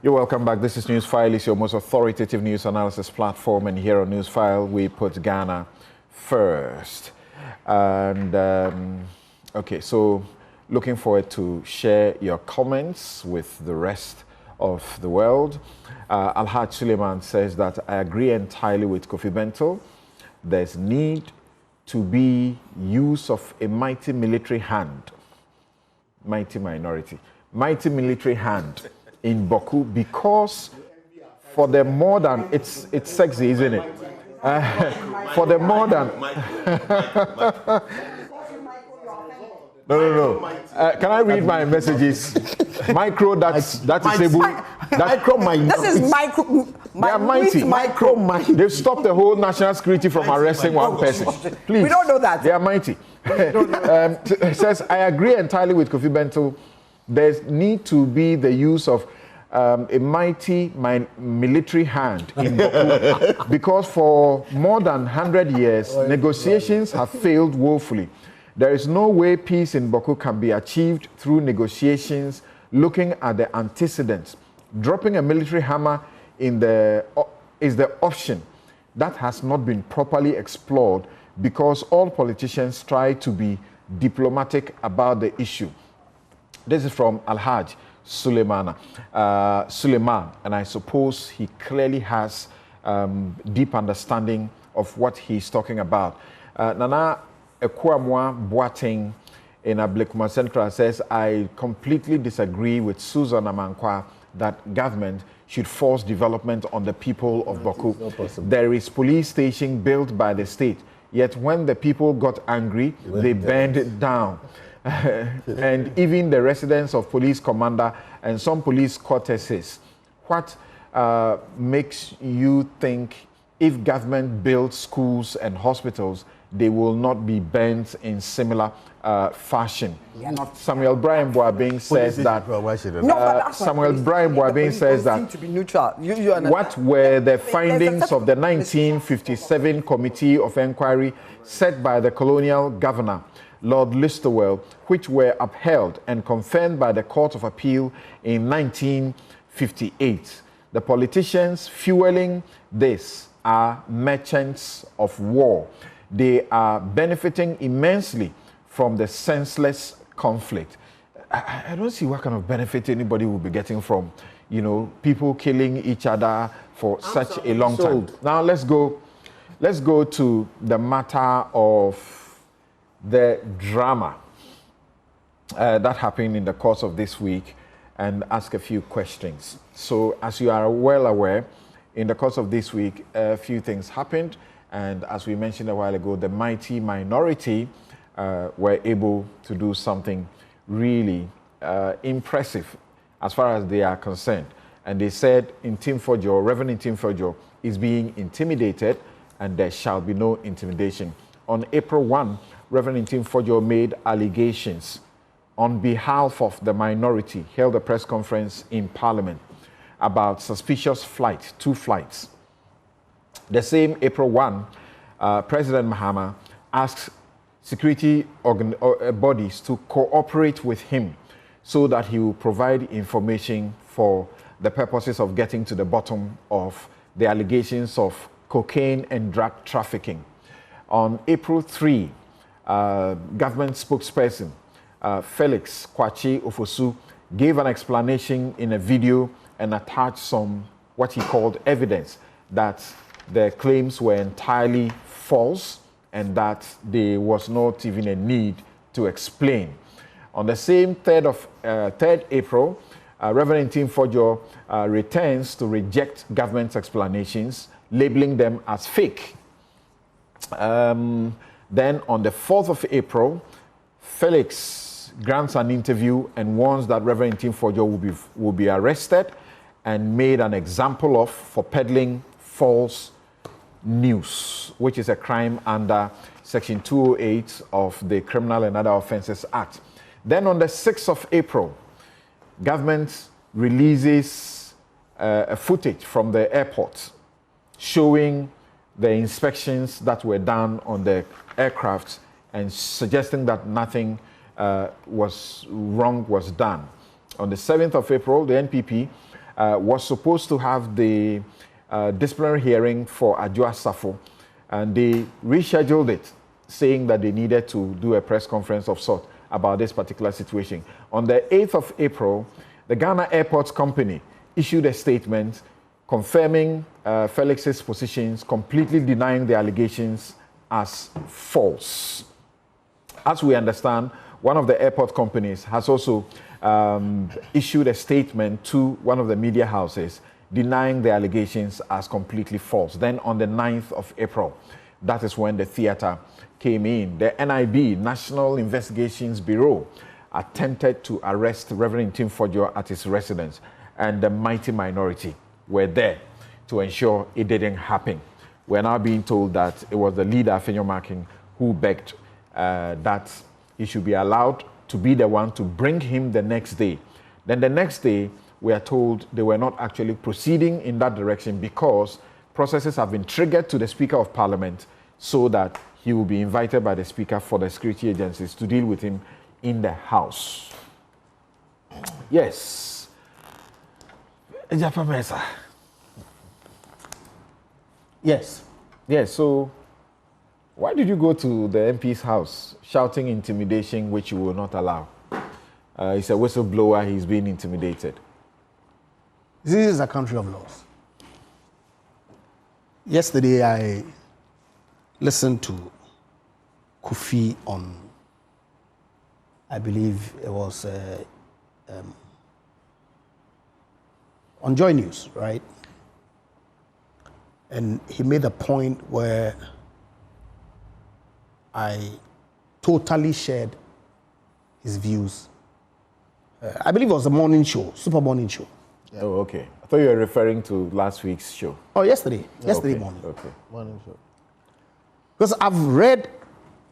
You're welcome back. This is Newsfile. It's your most authoritative news analysis platform. And here on Newsfile, we put Ghana first. And, okay, so looking forward to share your comments with the rest of the world. Alhaj Suleiman says that I agree entirely with Kofi Bento. There's need to be use of a mighty military hand, mighty military hand in Baku, because for the more than, it's sexy, isn't it? For the more than, no. Can I read my messages? Micro, that's able. This is micro. They are mighty. They've stopped the whole national security from arresting one person. Please. We don't know that. They are mighty. It says, I agree entirely with Kofi Bento. There's need to be the use of a mighty military hand in Baku, because for more than 100 years, negotiations have failed woefully. There is no way peace in Baku can be achieved through negotiations looking at the antecedents. Dropping a military hammer is the option that has not been properly explored, because all politicians try to be diplomatic about the issue. This is from Alhaj Suleiman, and I suppose he clearly has deep understanding of what he's talking about. Nana Ekwamwa Boateng in Ablekuma Central says, I completely disagree with Susan Amankwa that government should force development on the people of Baku. There is police station built by the state, yet when the people got angry, they burned it down. And even the residence of police commander and some police quarters. What makes you think if government builds schools and hospitals, they will not be burnt in similar fashion? Samuel Brian Boabing says that. Samuel Brian Boabing says that. What were the findings of the 1957 Committee of Inquiry set by the colonial governor, Lord Listowel, which were upheld and confirmed by the Court of Appeal in 1958? The politicians fueling this are merchants of war. They are benefiting immensely from the senseless conflict. I don't see what kind of benefit anybody will be getting from, people killing each other for such a long time. Now let's go to the matter of the drama that happened in the course of this week and ask a few questions. So, as you are well aware, in the course of this week, a few things happened. And as we mentioned a while ago, the mighty minority were able to do something really impressive as far as they are concerned. And they said Reverend Intim is being intimidated, and there shall be no intimidation. On April 1, Reverend Intim made allegations on behalf of the minority, held a press conference in Parliament about suspicious flights, 2 flights. The same April 1, President Mahama asked security bodies to cooperate with him so that he will provide information for the purposes of getting to the bottom of the allegations of cocaine and drug trafficking. On April 3, government spokesperson Felix Kwachi Ofosu gave an explanation in a video and attached some what he called evidence that the claims were entirely false and that there was not even a need to explain. On the same 3rd April, Reverend Intim returns to reject government's explanations, labeling them as fake. Then on the 4th of April, Felix grants an interview and warns that Reverend Intim will be arrested and made an example of for peddling false news, which is a crime under Section 208 of the Criminal and Other Offences Act. Then on the 6th of April, government releases a footage from the airport showing the inspections that were done on the aircraft and suggesting that nothing was done. On the 7th of April, the NPP was supposed to have the disciplinary hearing for Adjoa Safo, and they rescheduled it, saying that they needed to do a press conference of sort about this particular situation. On the 8th of April, the Ghana Airports Company issued a statement confirming Felix's positions, completely denying the allegations as false. As we understand, one of the airport companies has also issued a statement to one of the media houses denying the allegations as completely false. Then on the 9th of April, that is when the theater came in. The NIB, National Investigations Bureau, attempted to arrest Reverend Tim Fojo at his residence, and the mighty minority were there to ensure it didn't happen. We're now being told that it was the leader, Afenyo Marking, who begged that he should be allowed to be the one to bring him the next day. Then the next day, we are told they were not actually proceeding in that direction because processes have been triggered to the Speaker of Parliament so that he will be invited by the Speaker for the security agencies to deal with him in the House. Yes. Yes. Yes, so why did you go to the MP's house shouting intimidation, which you will not allow? He's a whistleblower, he's being intimidated. This is a country of laws. Yesterday, I listened to Kofi on, I believe it was on Joy News, right? And he made a point where I totally shared his views. I believe it was a morning show, Super Morning Show. Yeah. Oh, okay. I thought you were referring to last week's show. Oh, yesterday Okay. morning. Okay. Morning show. Because I've read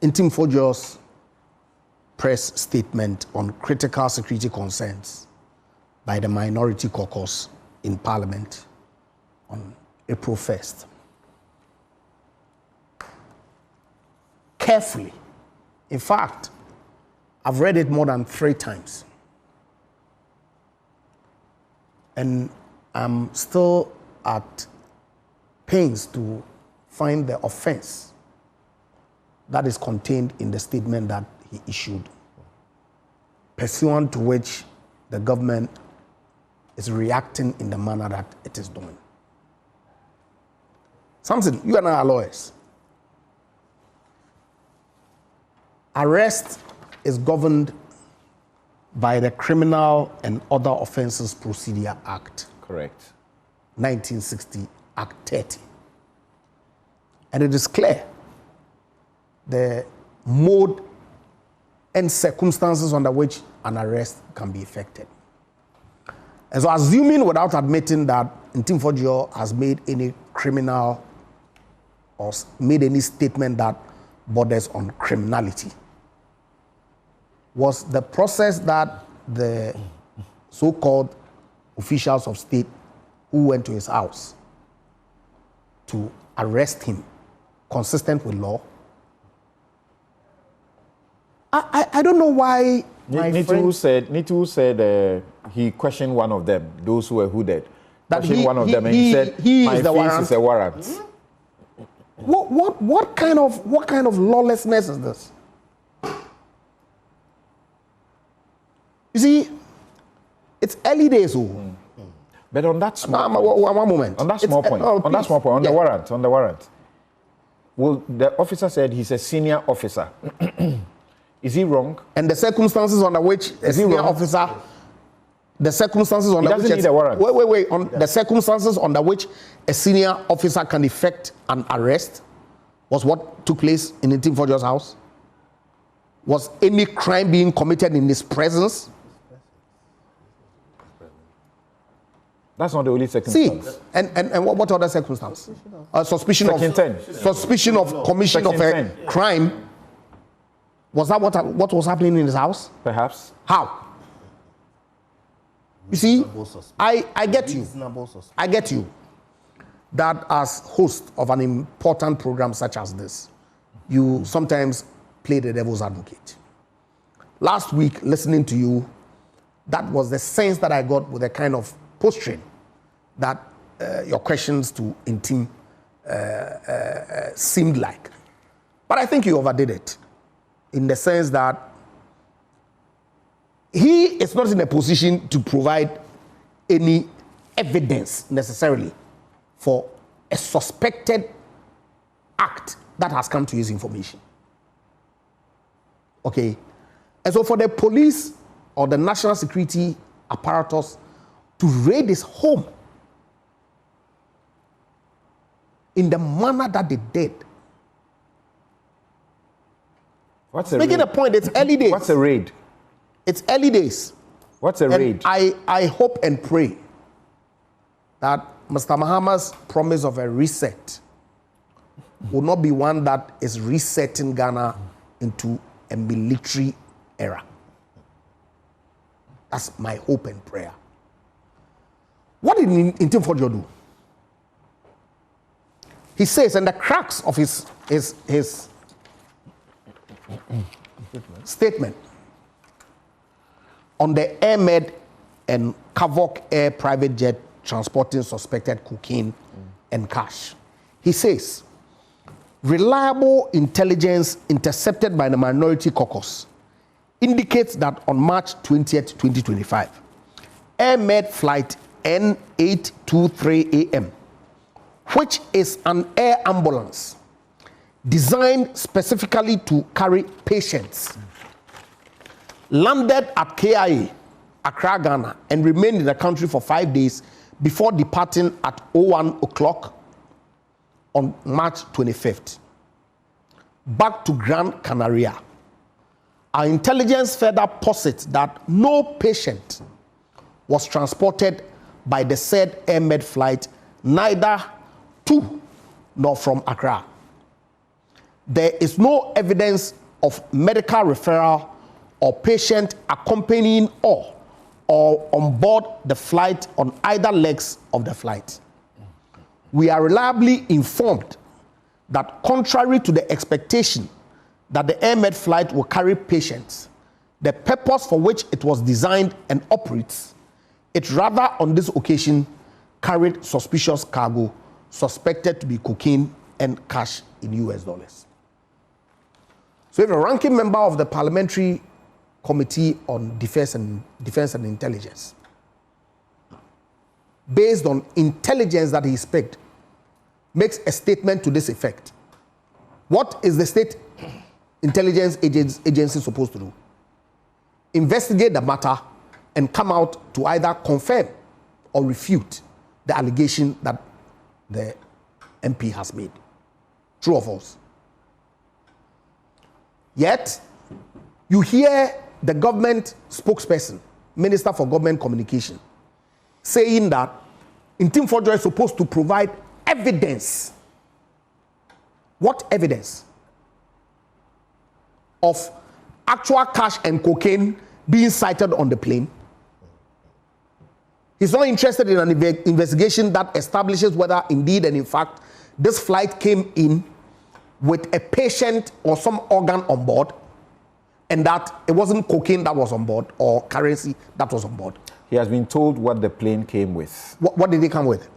Tim Fojo's press statement on critical security concerns by the Minority Caucus in Parliament on April 1st. Carefully. In fact, I've read it more than 3 times. And I'm still at pains to find the offense that is contained in the statement that he issued, pursuant to which the government is reacting in the manner that it is doing. Samson, you and I are lawyers. Arrest is governed by the Criminal and Other Offences Procedure Act. Correct. 1960, Act 30. And it is clear the mode and circumstances under which an arrest can be effected. And so, assuming without admitting that Tim Fojo has made any criminal or made any statement that borders on criminality, was the process that the so-called officials of state who went to his house to arrest him consistent with law? I don't know why Nitu said he questioned one of them, those who were hooded. Questioned one of them and he said, my face is a warrant. What kind of lawlessness is this? You see, it's early days. But on that small one moment. On that small point, on the warrant. Well, the officer said he's a senior officer. Is he wrong? And the circumstances under which a senior officer, the circumstances under which need a warrant. The circumstances under which a senior officer can effect an arrest was what took place in Tim Fojo's house. Was any crime being committed in his presence? That's not the only circumstance. See, and what other circumstance? Suspicion of commission of a crime. Was that what was happening in his house? Perhaps. How? You see, I get you. I get you. That as host of an important program such as this, you sometimes play the devil's advocate. Last week, listening to you, that was the sense that I got with a kind of posturing that your questions to Intim seemed like. But I think you overdid it in the sense that he is not in a position to provide any evidence necessarily for a suspected act that has come to his information. Okay? And so for the police or the national security apparatus to raid his home in the manner that they did. What's a making raid? a point, it's early days. What's a raid? It's early days. What's a raid? I hope and pray that Mr. Mahama's promise of a reset will not be one that is resetting Ghana into a military era. That's my hope and prayer. What did Intim Fodjo do? He says, and the crux of his statement on the Ahmed and Kavok Air private jet transporting suspected cocaine and cash. He says, reliable intelligence intercepted by the Minority Caucus indicates that on March 20th, 2025, Ahmed flight N823 AM, which is an air ambulance designed specifically to carry patients, landed at KIA, Accra, Ghana, and remained in the country for 5 days before departing at 01 o'clock on March 25th, back to Gran Canaria. Our intelligence further posits that no patient was transported by the said Ahmed flight, neither to nor from Accra. There is no evidence of medical referral or patient accompanying or on board the flight on either legs of the flight. We are reliably informed that contrary to the expectation that the Ahmed flight will carry patients, the purpose for which it was designed and operates, it rather on this occasion carried suspicious cargo suspected to be cocaine and cash in US dollars. So if a ranking member of the Parliamentary Committee on Defense and Intelligence, based on intelligence that he picked, makes a statement to this effect, what is the state intelligence agency supposed to do? Investigate the matter and come out to either confirm or refute the allegation that the MP has made. True or false? Yet, you hear the government spokesperson, Minister for Government Communication, saying that Intim Fodjo is supposed to provide evidence. What evidence? Of actual cash and cocaine being sighted on the plane. He's not interested in an investigation that establishes whether indeed and in fact this flight came in with a patient or some organ on board, and that it wasn't cocaine that was on board or currency that was on board. He has been told what the plane came with. What did it come with?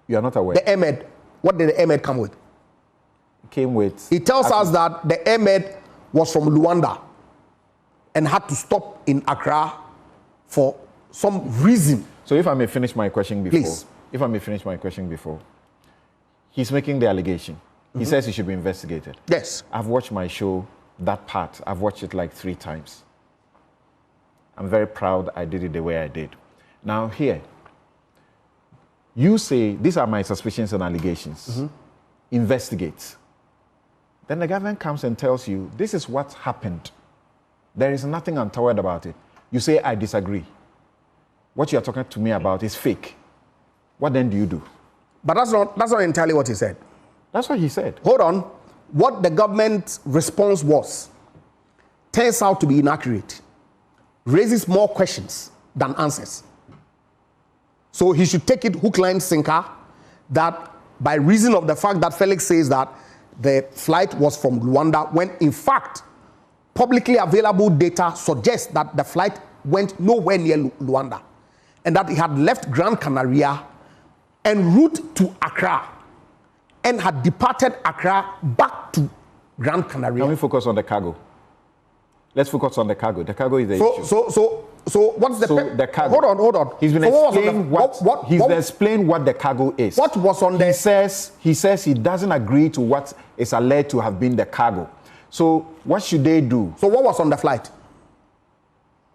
You are not aware. The Ahmed. What did the Ahmed come with? It came with... He tells us that the Ahmed was from Luanda and had to stop in Accra for some reason. So if I may finish my question before. Please. If I may finish my question before. He's making the allegation. He says he should be investigated. Yes. I've watched my show, that part. I've watched it like 3 times. I'm very proud I did it the way I did. Now here, you say, these are my suspicions and allegations. Investigate. Then the government comes and tells you, this is what happened. There is nothing untoward about it. You say, I disagree. What you're talking to me about is fake. What then do you do? But that's not entirely what he said. That's what he said. Hold on. What the government's response was turns out to be inaccurate. Raises more questions than answers. So he should take it hook, line, sinker, that by reason of the fact that Felix says that the flight was from Luanda, when in fact publicly available data suggests that the flight went nowhere near Luanda, and that he had left Gran Canaria en route to Accra and had departed Accra back to Gran Canaria. Can we focus on the cargo? Let's focus on the cargo. The cargo is the issue. So what's the the cargo? Hold on. He's been explained what the cargo is. What was on the? He says he doesn't agree to what is alleged to have been the cargo. So what should they do? So what was on the flight?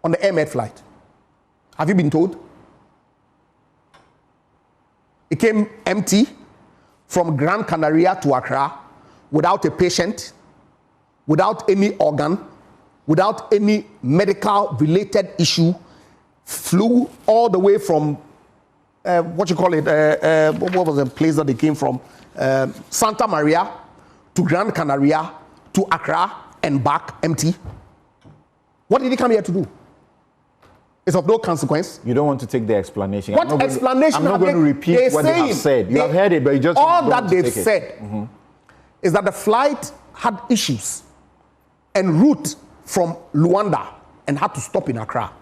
On the Air Med flight? Have you been told? It came empty from Gran Canaria to Accra without a patient, without any organ, without any medical related issue, flew all the way from what was the place that they came from? Santa Maria to Gran Canaria to Accra and back empty. What did he come here to do? It's of no consequence. You don't want to take the explanation. What explanation? I'm not going to repeat what they have said. You have heard it, but you just all that they've said is that the flight had issues en route from Luanda and had to stop in Accra.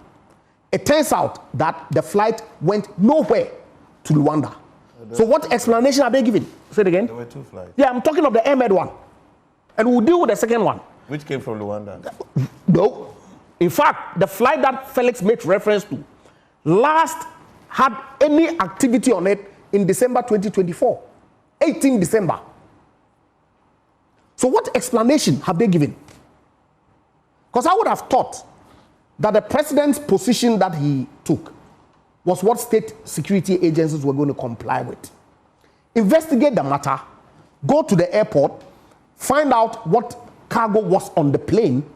It turns out that the flight went nowhere to Luanda. So what explanation are they giving? Say it again. There were 2 flights. Yeah, I'm talking of the Air Med one. And we'll deal with the second one. Which came from Luanda? No. In fact, the flight that Felix makes reference to last had any activity on it in December 2024. 18 December. So what explanation have they given? Because I would have thought that the president's position that he took was what state security agencies were going to comply with. Investigate the matter, go to the airport, find out what cargo was on the plane,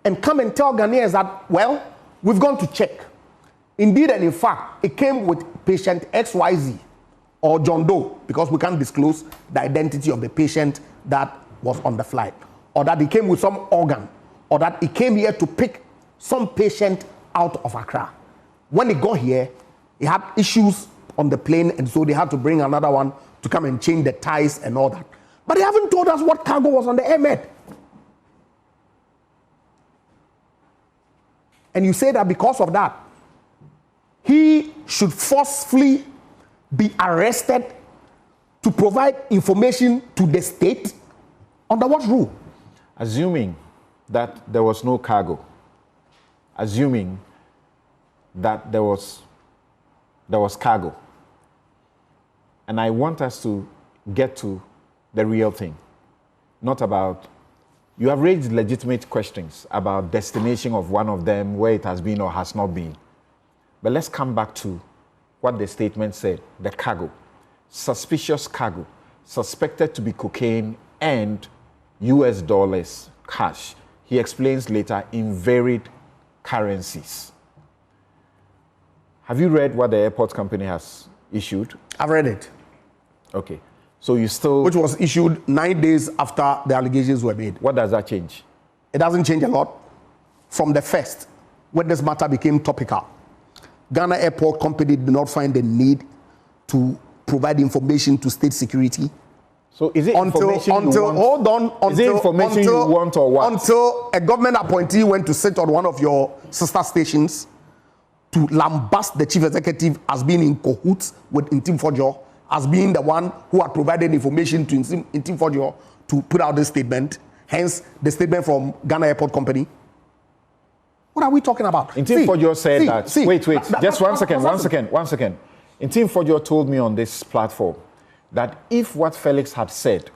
and come and tell Ghanaians that, well, we've gone to check. Indeed and in fact, it came with patient XYZ or John Doe, because we can't disclose the identity of the patient that was on the flight, or that he came with some organ, or that he came here to pick some patient out of Accra. When he got here, he had issues on the plane, and so they had to bring another one to come and change the ties and all that. But they haven't told us what cargo was on the Air Med. And you say that because of that, he should forcefully be arrested to provide information to the state? Under what rule? Assuming that there was no cargo, assuming that there was cargo, and I want us to get to the real thing, not about, you have raised legitimate questions about destination of one of them, where it has been or has not been. But let's come back to what the statement said, the cargo. Suspicious cargo, suspected to be cocaine and US dollars cash. He explains later, in varied currencies. Have you read what the airport company has issued? I've read it. Okay. So you still... Which was issued 9 days after the allegations were made. What does that change? It doesn't change a lot. From the first, when this matter became topical, Ghana Airport Company did not find the need to provide information to state security. So is it information you want? Hold on. Is it information you want or what? Until a government appointee went to sit on one of your sister stations to lambast the chief executive as being in cahoots with Ntim Fodjo, as being the one who had provided information to Ntim Fodjo to put out this statement, hence the statement from Ghana Airport Company. What are we talking about? Ntim Fodjo said that. Wait. Just one second. Ntim Fodjo told me on this platform that if what Felix had said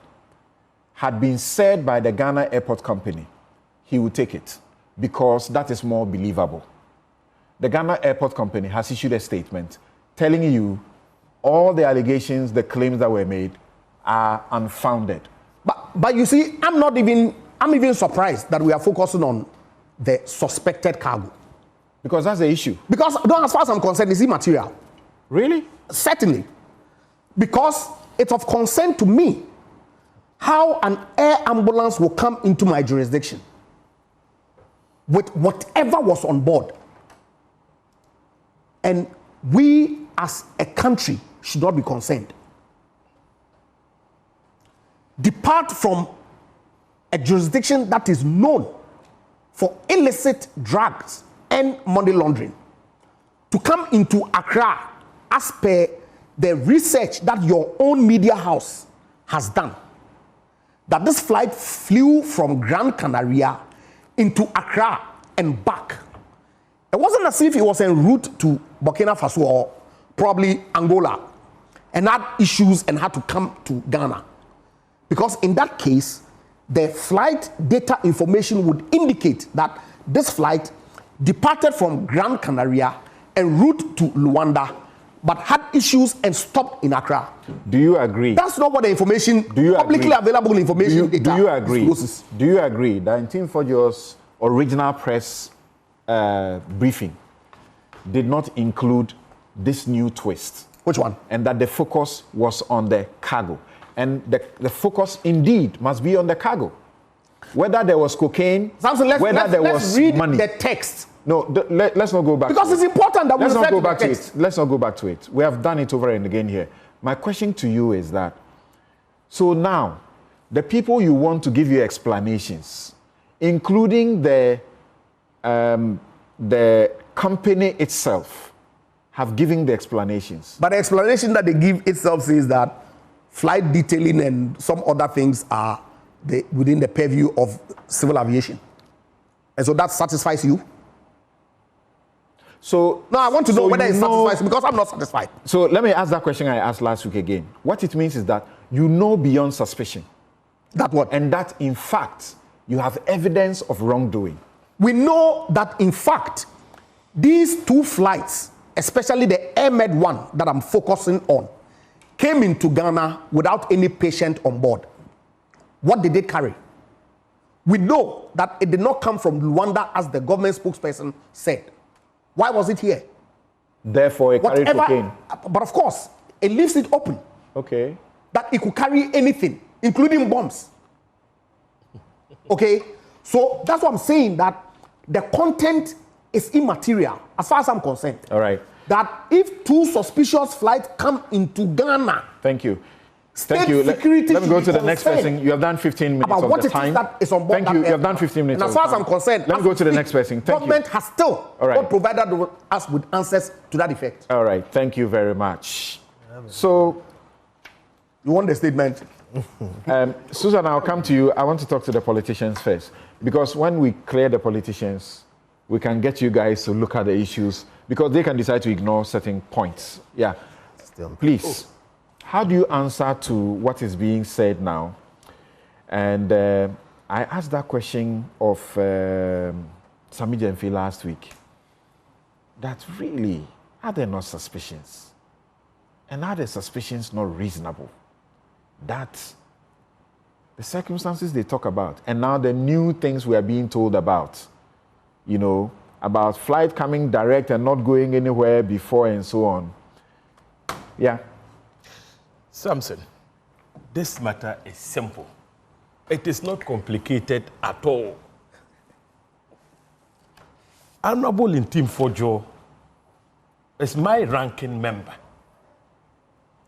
had been said by the Ghana Airport Company, he would take it because that is more believable. The Ghana Airport Company has issued a statement telling you all the allegations, the claims that were made are unfounded. But you see, I'm even surprised that we are focusing on the suspected cargo. Because that's the issue. Because, as far as I'm concerned, it's immaterial. Really? Certainly. Because it's of concern to me how an air ambulance will come into my jurisdiction with whatever was on board. And we as a country should not be concerned. Depart from a jurisdiction that is known for illicit drugs and money laundering to come into Accra as per the research that your own media house has done, that this flight flew from Gran Canaria into Accra and back. It wasn't as if it was en route to Burkina Faso or probably Angola and had issues and had to come to Ghana. Because in that case, the flight data information would indicate that this flight departed from Gran Canaria en route to Luanda, but had issues and stopped in Accra. Do you agree? That's not what the information, publicly available information data do you agree? discloses. Do you agree that in Team Fojo's original press briefing did not include this new twist? Which one? And that the focus was on the cargo. And the focus indeed must be on the cargo. Whether there was cocaine, Samson, let's read money. The text. No, let's not go back. Because it's important that we let's not go to back the to text. it. Let's not go back to it. We have done it over and again here. My question to you is that, so now, the people you want to give you explanations, including the company itself, have given the explanations. But the explanation that they give itself says that flight detailing and some other things are within the purview of civil aviation. And so that satisfies you? So no, I want to know whether it satisfies you, because I'm not satisfied. So let me ask that question I asked last week again. What it means is that you know beyond suspicion. That what? And that, in fact, you have evidence of wrongdoing. We know that, in fact, these two flights, especially the AirMed one that I'm focusing on, came into Ghana without any patient on board. What did they carry? We know that it did not come from Luanda, as the government spokesperson said. Why was it here? Therefore, it carried cocaine. But of course, it leaves it open. Okay. That it could carry anything, including bombs. Okay? So that's what I'm saying, that the content is immaterial, as far as I'm concerned. All right. That if two suspicious flights come into Ghana, thank you. Thank you. Let me go to the next person. You have done 15 minutes about of what the it time. Is that is on board. Thank you. You have done 15 minutes. And as far as I'm concerned, let me go to the next person. Thank you. Government has still not provided us with answers to that effect. All right. Thank you very much. So, you want the statement? Susan, I'll come to you. I want to talk to the politicians first, because when we clear the politicians, we can get you guys to look at the issues, because they can decide to ignore certain points. Yeah. Please. How do you answer to what is being said now? And I asked that question of Sami Jemfi last week. That really, are there not suspicions? And are the suspicions not reasonable? That the circumstances they talk about, and now the new things we are being told about, you know, about flight coming direct and not going anywhere before and so on. Yeah. Samson, this matter is simple. It is not complicated at all. Honorable Ntim Fojo is my ranking member.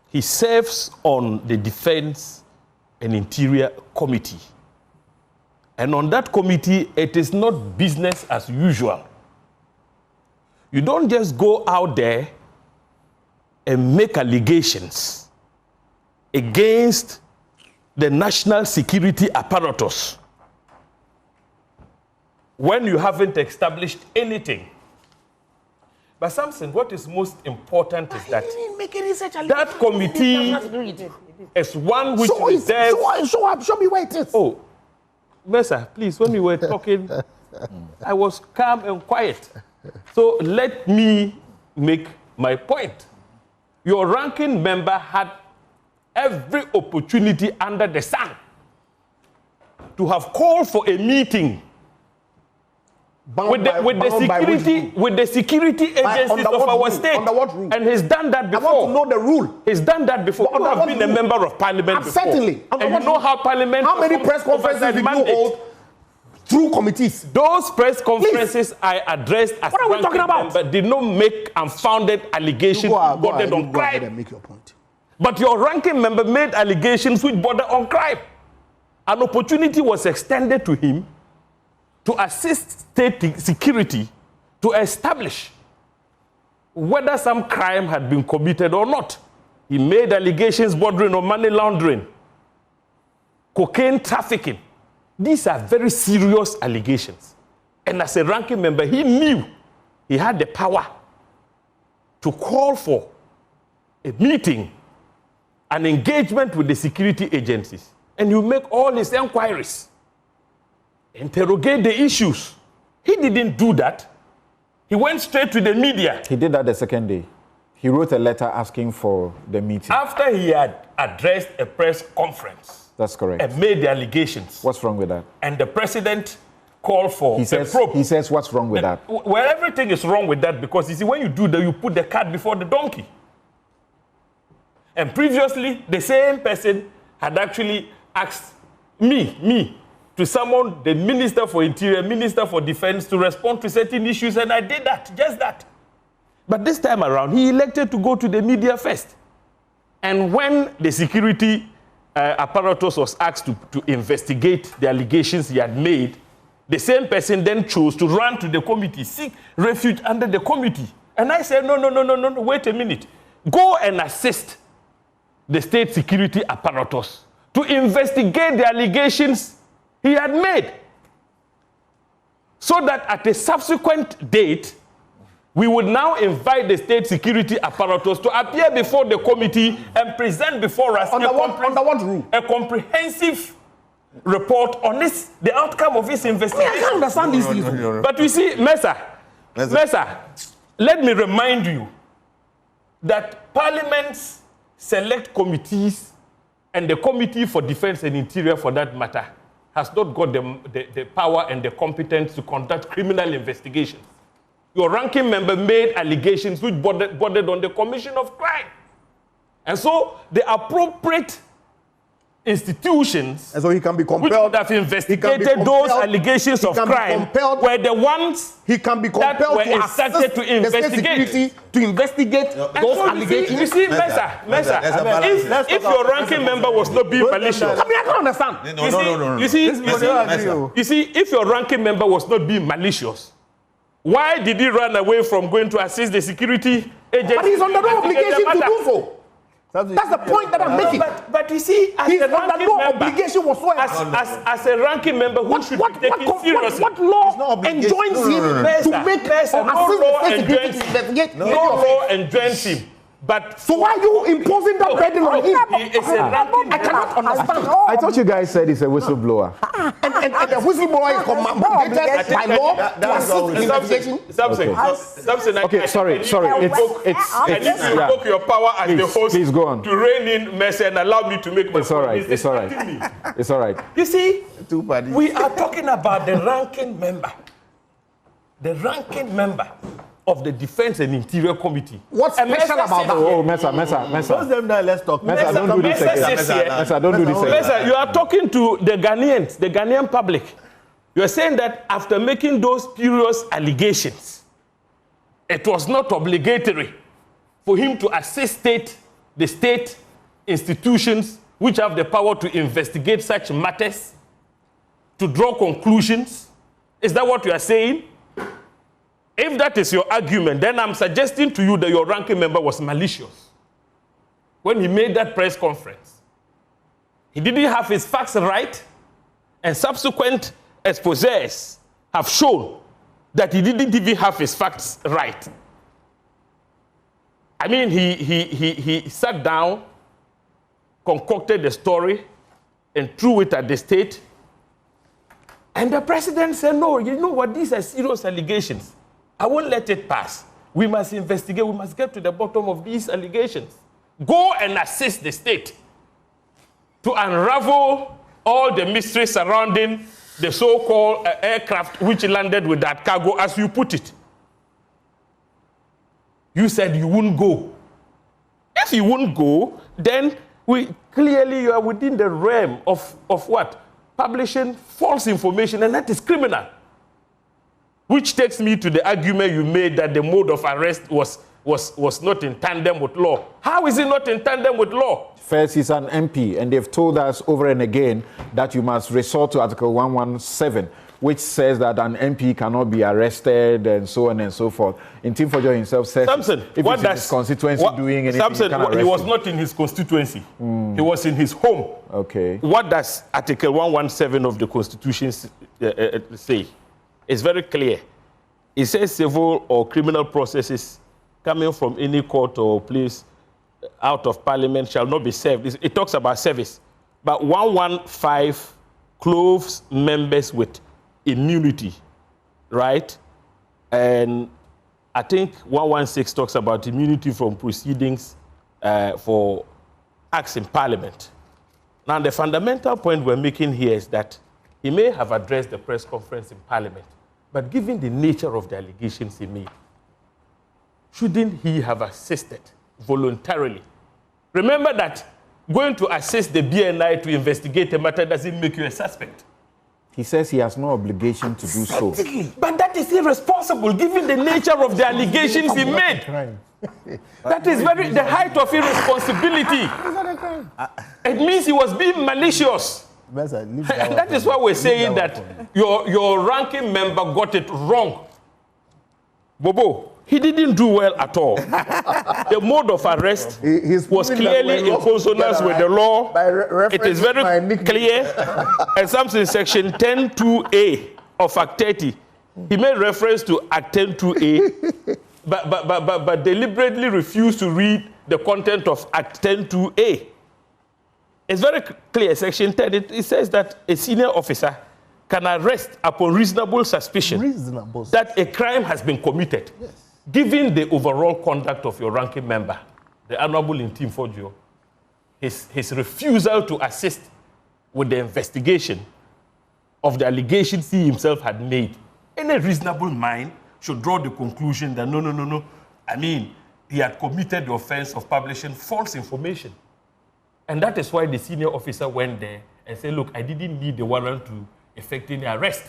He serves on the Defense and Interior Committee. And on that committee, it is not business as usual. You don't just go out there and make allegations against the national security apparatus when you haven't established anything. But Samson, what is most important is that that committee is one which reserves... Show me where it is. Oh, Mesa, please, when we were talking, I was calm and quiet. So let me make my point. Your ranking member had every opportunity under the sun to have called for a meeting with the security agencies of our state. Under what rule? And he's done that before. I want to know the rule. He's done that before. You have been a member of parliament before. Certainly. And you know how parliament... How many press conferences did you hold through committees? Those press conferences I addressed as what are we talking about? But did not make unfounded allegations bordered on crime. Go ahead and make your point. But your ranking member made allegations which border on crime. An opportunity was extended to him to assist state security to establish whether some crime had been committed or not. He made allegations bordering on money laundering, cocaine trafficking. These are very serious allegations. And as a ranking member, he knew he had the power to call for a meeting, an engagement with the security agencies. And you make all his inquiries, interrogate the issues. He didn't do that. He went straight to the media. He did that the second day. He wrote a letter asking for the meeting. After he had addressed a press conference. That's correct. And made the allegations. What's wrong with that? And the president called for a probe. He says, what's wrong with that? Well, everything is wrong with that because, you see, when you do that, you put the cart before the donkey. And previously, the same person had actually asked me, to summon the Minister for Interior, Minister for Defense to respond to certain issues, and I did that, just that. But this time around, he elected to go to the media first. And when the security apparatus was asked to investigate the allegations he had made, the same person then chose to run to the committee, seek refuge under the committee. And I said, no, wait a minute. Go and assist the state security apparatus to investigate the allegations he had made, so that at a subsequent date, we would now invite the state security apparatus to appear before the committee and present before us under what rule? A comprehensive report on the outcome of his investigation. I can't understand these things. No. But you see, Mesa, let me remind you that parliaments select committees, and the Committee for Defense and Interior, for that matter, has not got the power and the competence to conduct criminal investigations. Your ranking member made allegations which bordered on the commission of crime. And so the appropriate institutions, and so he can be compelled, which would have investigated those allegations of crime were the ones he can be compelled that were instructed to investigate. To investigate those allegations. You see, Mesa, if your ranking member was not being malicious, I mean, I don't understand. No. You see, if your ranking member was not being malicious, why did he run away from going to assist the security agency? But he's under no obligation to do so. That's the point that I'm making. But you see, he's under no obligation whatsoever. As a ranking member who should be taken seriously. What law enjoins him to make or assist the security to investigate? No law enjoins him. But so why are you imposing that burden on him? I cannot understand. I thought you guys said he's a whistleblower. and the whistleblower is mandated by law to assist investigation. Something. Okay, sorry. I need to invoke your power as the host to rein in mess and allow me to make my point. It's all right. You see, we are talking about the ranking member. The ranking member of the Defense and Interior Committee. What's special about that? Oh, Mesa. Let's talk. Mesa, don't do this again. Mesa, don't do this again. Mesa, you are talking to the Ghanaians, the Ghanaian public. You are saying that after making those spurious allegations, it was not obligatory for him to assist the state institutions which have the power to investigate such matters, to draw conclusions. Is that what you are saying? If that is your argument, then I'm suggesting to you that your ranking member was malicious when he made that press conference. He didn't have his facts right, and subsequent exposés have shown that he didn't even have his facts right. I mean, he sat down, concocted the story, and threw it at the state. And the president said, no, you know what, these are serious allegations. I won't let it pass. We must investigate. We must get to the bottom of these allegations. Go and assist the state to unravel all the mysteries surrounding the so-called aircraft which landed with that cargo, as you put it. You said you wouldn't go. If you wouldn't go, then clearly you are within the realm of what? Publishing false information, and that is criminal. Which takes me to the argument you made that the mode of arrest was not in tandem with law. How is it not in tandem with law? First, he's an MP, and they've told us over and again that you must resort to Article 117 which says that an MP cannot be arrested and so on and so forth. Tim Forjo himself says, Samson, if what it's does in his constituency doing anything, Samson, you can arrest he was him. not in his constituency. He was in his home. Okay. What does Article 117 of the Constitution say? It's very clear. It says civil or criminal processes coming from any court or place out of parliament shall not be served. It talks about service. But 115 clothes members with immunity, right? And I think 116 talks about immunity from proceedings for acts in parliament. Now, the fundamental point we're making here is that he may have addressed the press conference in parliament, but given the nature of the allegations he made, shouldn't he have assisted voluntarily? Remember that going to assist the BNI to investigate a matter doesn't make you a suspect. He says he has no obligation to do so. But that is irresponsible given the nature of the allegations he made. That is the height of irresponsibility. It means he was being malicious. That is why we're saying that your ranking member got it wrong. Bobo, he didn't do well at all. The mode of arrest was clearly in consonance with the law. It is very clear. And something in section 10.2a of Act 30, he made reference to Act 10.2a, but deliberately refused to read the content of Act 10.2a. It's very clear, section 10, it says that a senior officer can arrest upon reasonable suspicion that a crime has been committed. Yes. Given the overall conduct of your ranking member, the Honorable Tim Forjo, his refusal to assist with the investigation of the allegations he himself had made, any reasonable mind should draw the conclusion that no. I mean, he had committed the offense of publishing false information. And that is why the senior officer went there and said, look, I didn't need the warrant to effect any arrest.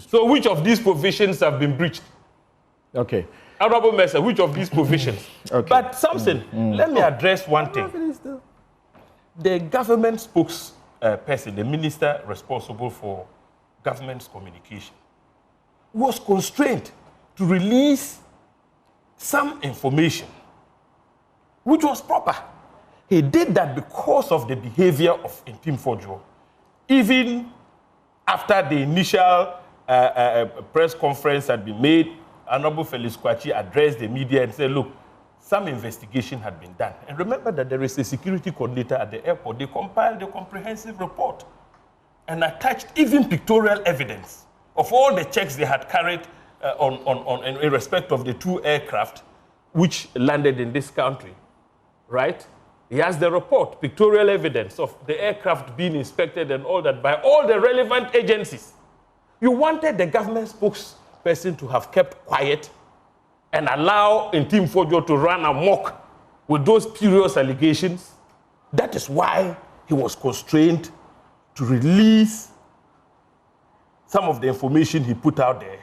So which of these provisions have been breached? Okay. Honorable Mercer, which of these provisions? Okay. But Samson, let me address one thing. The government spokesperson, the minister responsible for government's communication, was constrained to release some information, which was proper. He did that because of the behavior of Tim Forjo. Even after the initial press conference had been made, Honorable Felix Kwachi addressed the media and said, look, some investigation had been done. And remember that there is a security coordinator at the airport. They compiled a comprehensive report and attached even pictorial evidence of all the checks they had carried in respect of the 2 aircraft which landed in this country, right? He has the report, pictorial evidence of the aircraft being inspected and all that by all the relevant agencies. You wanted the government spokesperson to have kept quiet and allow Tim Forjo to run amok with those spurious allegations. That is why he was constrained to release some of the information he put out there,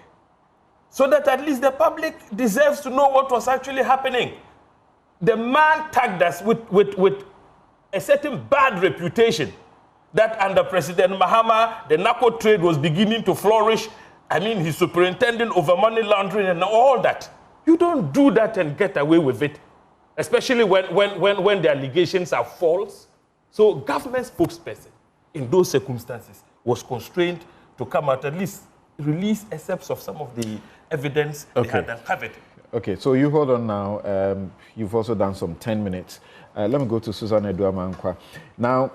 so that at least the public deserves to know what was actually happening. The man tagged us with a certain bad reputation that under President Mahama, the narco trade was beginning to flourish. I mean, he's superintending over money laundering and all that. You don't do that and get away with it, especially when the allegations are false. So government spokesperson in those circumstances was constrained to come out, at least release excerpts of some of the evidence they had uncovered. Okay, so you hold on now. You've also done some 10 minutes. Let me go to Susan Eduamankwa. Now,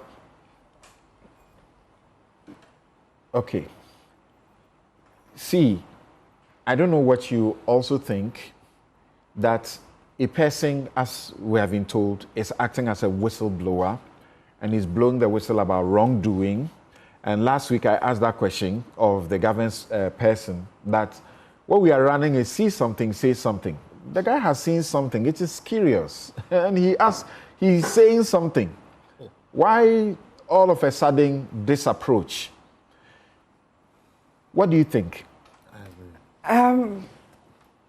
okay. See, I don't know what you also think that a person, as we have been told, is acting as a whistleblower and is blowing the whistle about wrongdoing. And last week I asked that question of the governance person that what we are running is see something, say something. The guy has seen something. It is curious. And he's saying something. Why all of a sudden this approach? What do you think?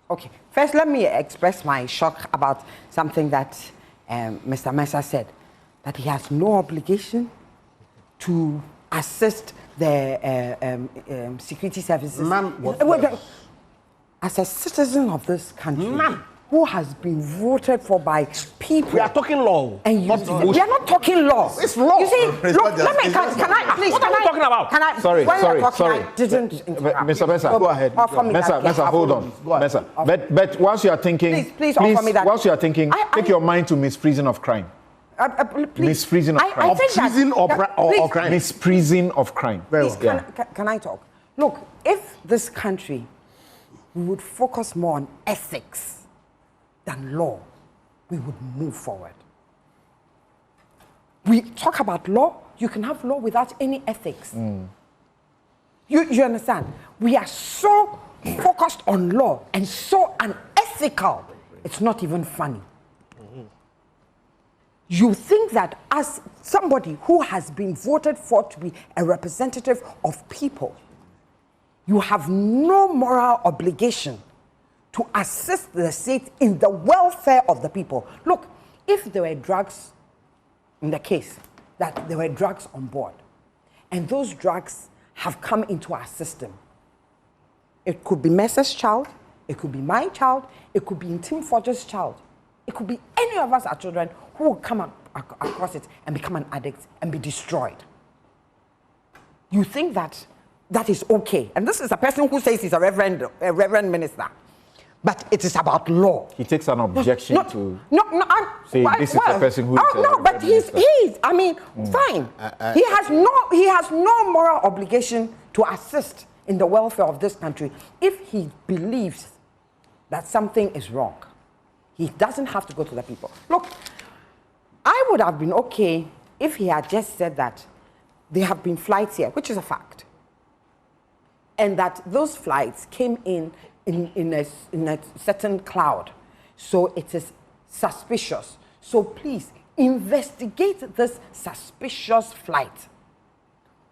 Okay. First, let me express my shock about something that Mr. Mercer said, that he has no obligation to assist the security services. Ma'am, as a citizen of this country, who has been voted for by people. We are talking law. And we are not talking law. It's law. You see, look, can I please? What are you talking about? Can I? Sorry. I didn't interrupt. Mr. Mesa, Go ahead. Mesa, hold on. Mesa, but whilst you are thinking, please offer me that. Whilst you are thinking, take your mind to misprision of crime. Misprision of crime. I think treason or crime. Misprision of crime. Please, can I talk? Look, if this country would focus more on ethics than law, we would move forward. We talk about law, you can have law without any ethics. You understand? We are so focused on law and so unethical, it's not even funny. You think that as somebody who has been voted for to be a representative of people, you have no moral obligation to assist the state in the welfare of the people. Look, if there were drugs, in the case that there were drugs on board, and those drugs have come into our system, it could be Mercer's child, it could be my child, it could be Tim Forger's child, it could be any of us, our children, who will come across it and become an addict and be destroyed. You think that that is okay? And this is a person who says he's a reverend minister. But it is about law. He takes an objection to say this is the person who is no, but he's I mean, fine. He has no moral obligation to assist in the welfare of this country if he believes that something is wrong. He doesn't have to go to the people. Look, I would have been okay if he had just said that there have been flights here, which is a fact, and that those flights came in a certain cloud. So it is suspicious. So please investigate this suspicious flight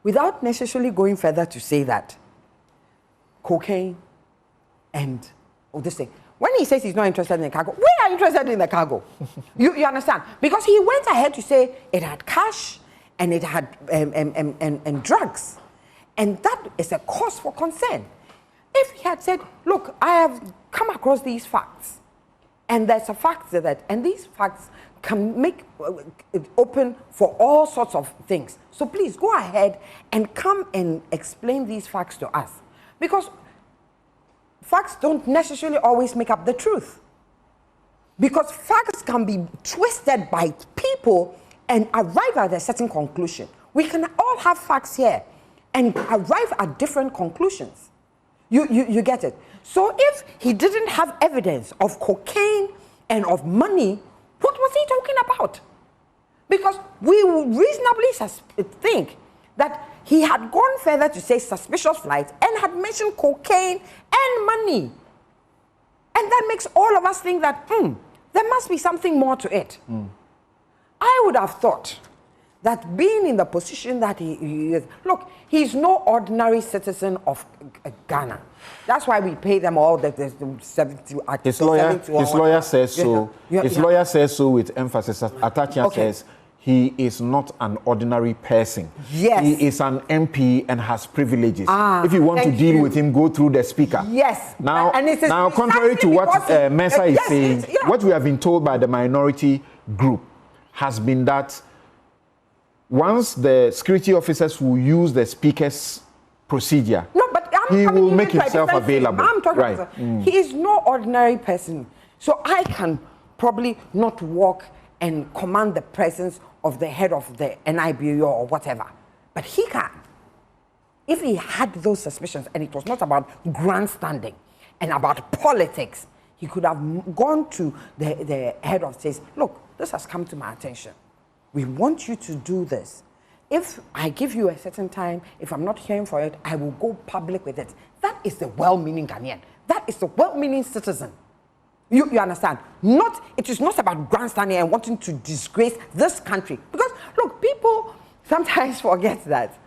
without necessarily going further to say that cocaine and this thing. When he says he's not interested in the cargo, we are interested in the cargo. You understand? Because he went ahead to say it had cash and it had and drugs. And that is a cause for concern. If he had said, look, I have come across these facts, and there's a fact that, and these facts can make it open for all sorts of things. So please go ahead and come and explain these facts to us. Because facts don't necessarily always make up the truth. Because facts can be twisted by people and arrive at a certain conclusion. We can all have facts here and arrive at different conclusions. You get it? So if he didn't have evidence of cocaine and of money, what was he talking about? Because we would reasonably think that he had gone further to say suspicious flights and had mentioned cocaine and money. And that makes all of us think that, there must be something more to it. I would have thought that being in the position that he is, look, he's no ordinary citizen of Ghana. That's why we pay them all the 70. His lawyer says so. His lawyer says so with emphasis. Atachia says he is not an ordinary person. Yes. He is an MP and has privileges. If you want to deal with him, go through the speaker. Yes. Now, contrary to what Mesa is saying, what we have been told by the minority group has been that once the security officers will use the speaker's procedure, he will make himself available. I'm talking about he is no ordinary person. So I can probably not walk and command the presence of the head of the NIBU or whatever. But he can. If he had those suspicions and it was not about grandstanding and about politics, he could have gone to the head of state. Look, this has come to my attention. We want you to do this. If I give you a certain time, if I'm not hearing for it, I will go public with it. That is the well-meaning Ghanaian. That is the well-meaning citizen. You understand? It is not about grandstanding and wanting to disgrace this country. Because, look, people sometimes forget that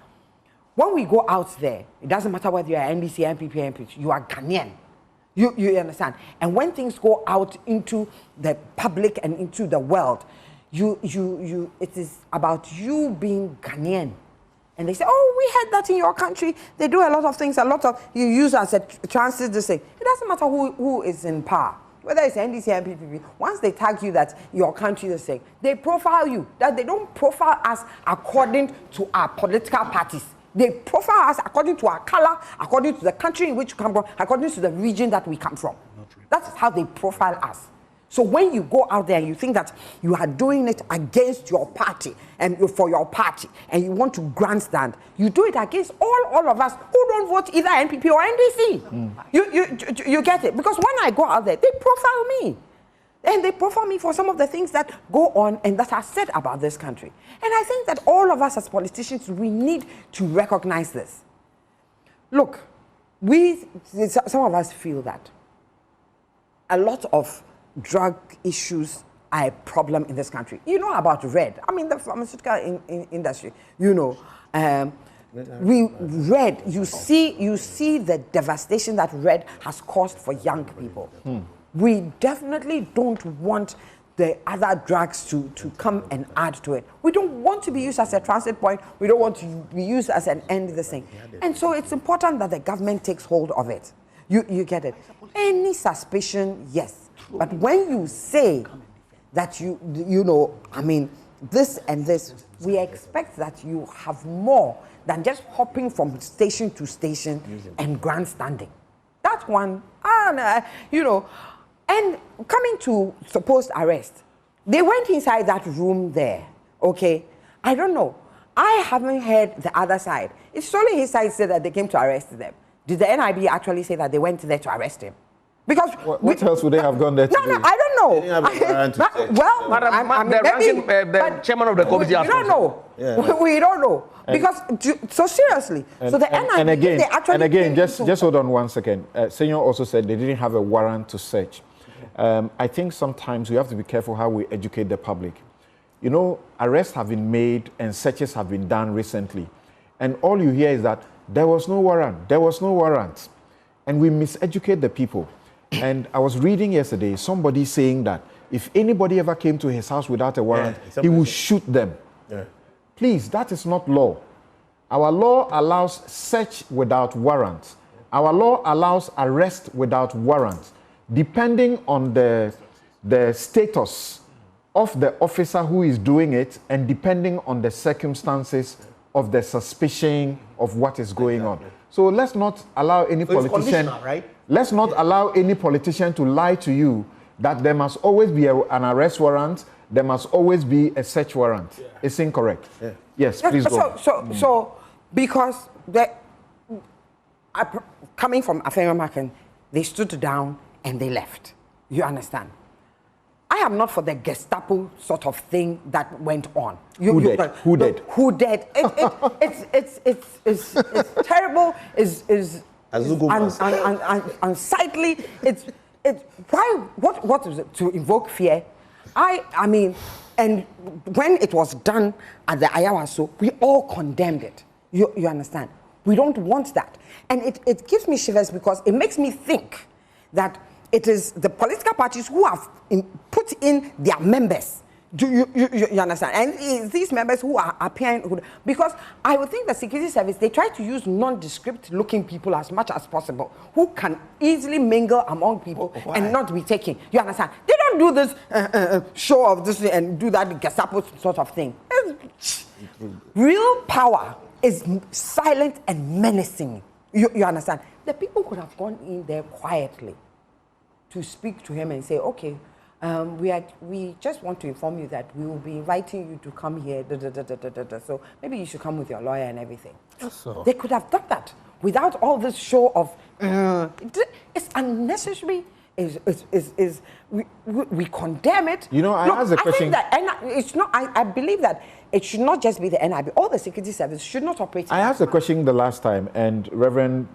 when we go out there, it doesn't matter whether you're NDC, MPP, MP, you are Ghanaian. You understand? And when things go out into the public and into the world, it is about you being Ghanaian And they say, oh, we heard that in your country. They do a lot of things, you use as a transit this thing. It doesn't matter who is in power, whether it's NDC and PPP. Once they tag you that your country is saying, they profile you. That they don't profile us according to our political parties. They profile us according to our color, according to the country in which we come from, according to the region that we come from. That's how they profile us. So when you go out there and you think that you are doing it against your party and for your party and you want to grandstand, you do it against all of us who don't vote either NPP or NDC. You get it? Because when I go out there, they profile me. And they profile me for some of the things that go on and that are said about this country. And I think that all of us as politicians, we need to recognize this. Look, some of us feel that a lot of drug issues are a problem in this country. You know about Red. I mean, the pharmaceutical industry, you know. Red, you see the devastation that Red has caused for young people. We definitely don't want the other drugs to come and add to it. We don't want to be used as a transit point. We don't want to be used as an end of the thing. And so it's important that the government takes hold of it. You get it? Any suspicion, yes. But when you say that you know, I mean, this and this, we expect that you have more than just hopping from station to station and grandstanding. That one, you know, and coming to supposed arrest, they went inside that room there, okay? I don't know. I haven't heard the other side. It's only his side said that they came to arrest them. Did the NIB actually say that they went there to arrest him? Because what else would they have gone there to do? No, I don't know. They didn't have a warrant to search. Well, the chairman of the committee. We don't know. Yeah. We don't know. Because, so seriously, so the NIB, they actually just hold on 1 second. Senor also said they didn't have a warrant to search. I think sometimes we have to be careful how we educate the public. You know, arrests have been made and searches have been done recently. And all you hear is that there was no warrant, there was no warrant. And we miseducate the people. And I was reading yesterday somebody saying that if anybody ever came to his house without a warrant, he would shoot them. Yeah. Please, that is not law. Our law allows search without warrant. Our law allows arrest without warrant, depending on the status of the officer who is doing it and depending on the circumstances of the suspicion of what is going on. So let's not allow any politician, right? Let's not allow any politician to lie to you that there must always be an arrest warrant, there must always be a search warrant. Yeah. It's incorrect. Yeah. Yes, please go. So because coming from Afenyomakan, they stood down and they left. You understand? I am not for the Gestapo sort of thing that went on. Who did? Who did? It's terrible. Is unsightly. It's why? What is it to invoke fear? I mean, and when it was done at the Ayawaso, we all condemned it. You understand? We don't want that, and it gives me shivers because it makes me think that it is the political parties who have put in their members. Do you understand? And these members who are appearing, because I would think the security service, they try to use nondescript looking people as much as possible, who can easily mingle among people and not be taken. You understand? They don't do this show of this and do that Gestapo sort of thing. Real power is silent and menacing. You understand? The people could have gone in there quietly to speak to him and say, okay, we just want to inform you that we will be inviting you to come here, so maybe you should come with your lawyer and everything. So. They could have done that without all this show of, it's unnecessary, we condemn it. You know, I asked a question. I believe that it should not just be the NIB, all the security service should not operate. I asked a question the last time, and Reverend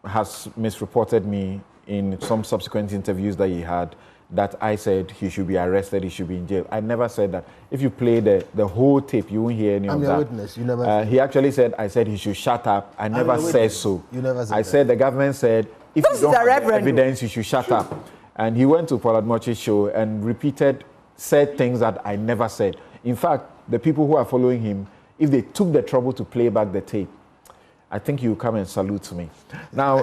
has misreported me in some subsequent interviews that he had, that I said he should be arrested, he should be in jail. I never said that. If you play the whole tape, you won't hear any of that. I'm your witness. You never said he actually said, I said he should shut up. I never said so. You never said I said the government said, if this you don't have evidence, you should shut up. And he went to Paul Admochi's show and said things that I never said. In fact, the people who are following him, if they took the trouble to play back the tape, I think you come and salute me. Now,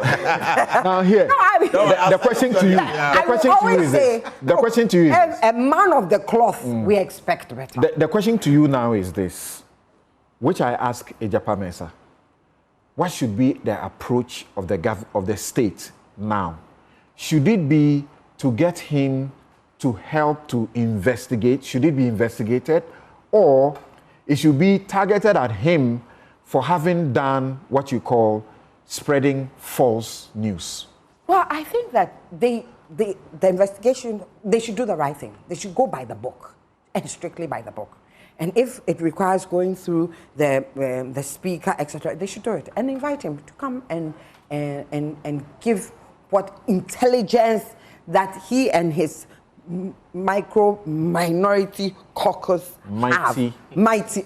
here, the question to you, the question to you is this. The question to you is a man of the cloth, we expect better. The question to you now is this, which I ask Ejapa Mensah. What should be the approach of the state now? Should it be to get him to help to investigate? Should it be investigated? Or it should be targeted at him for having done what you call spreading false news? Well, I think that the investigation, they should do the right thing. They should go by the book, and strictly by the book. And if it requires going through the speaker, etc., they should do it and invite him to come and give what intelligence that he and his minority caucus have. Mighty.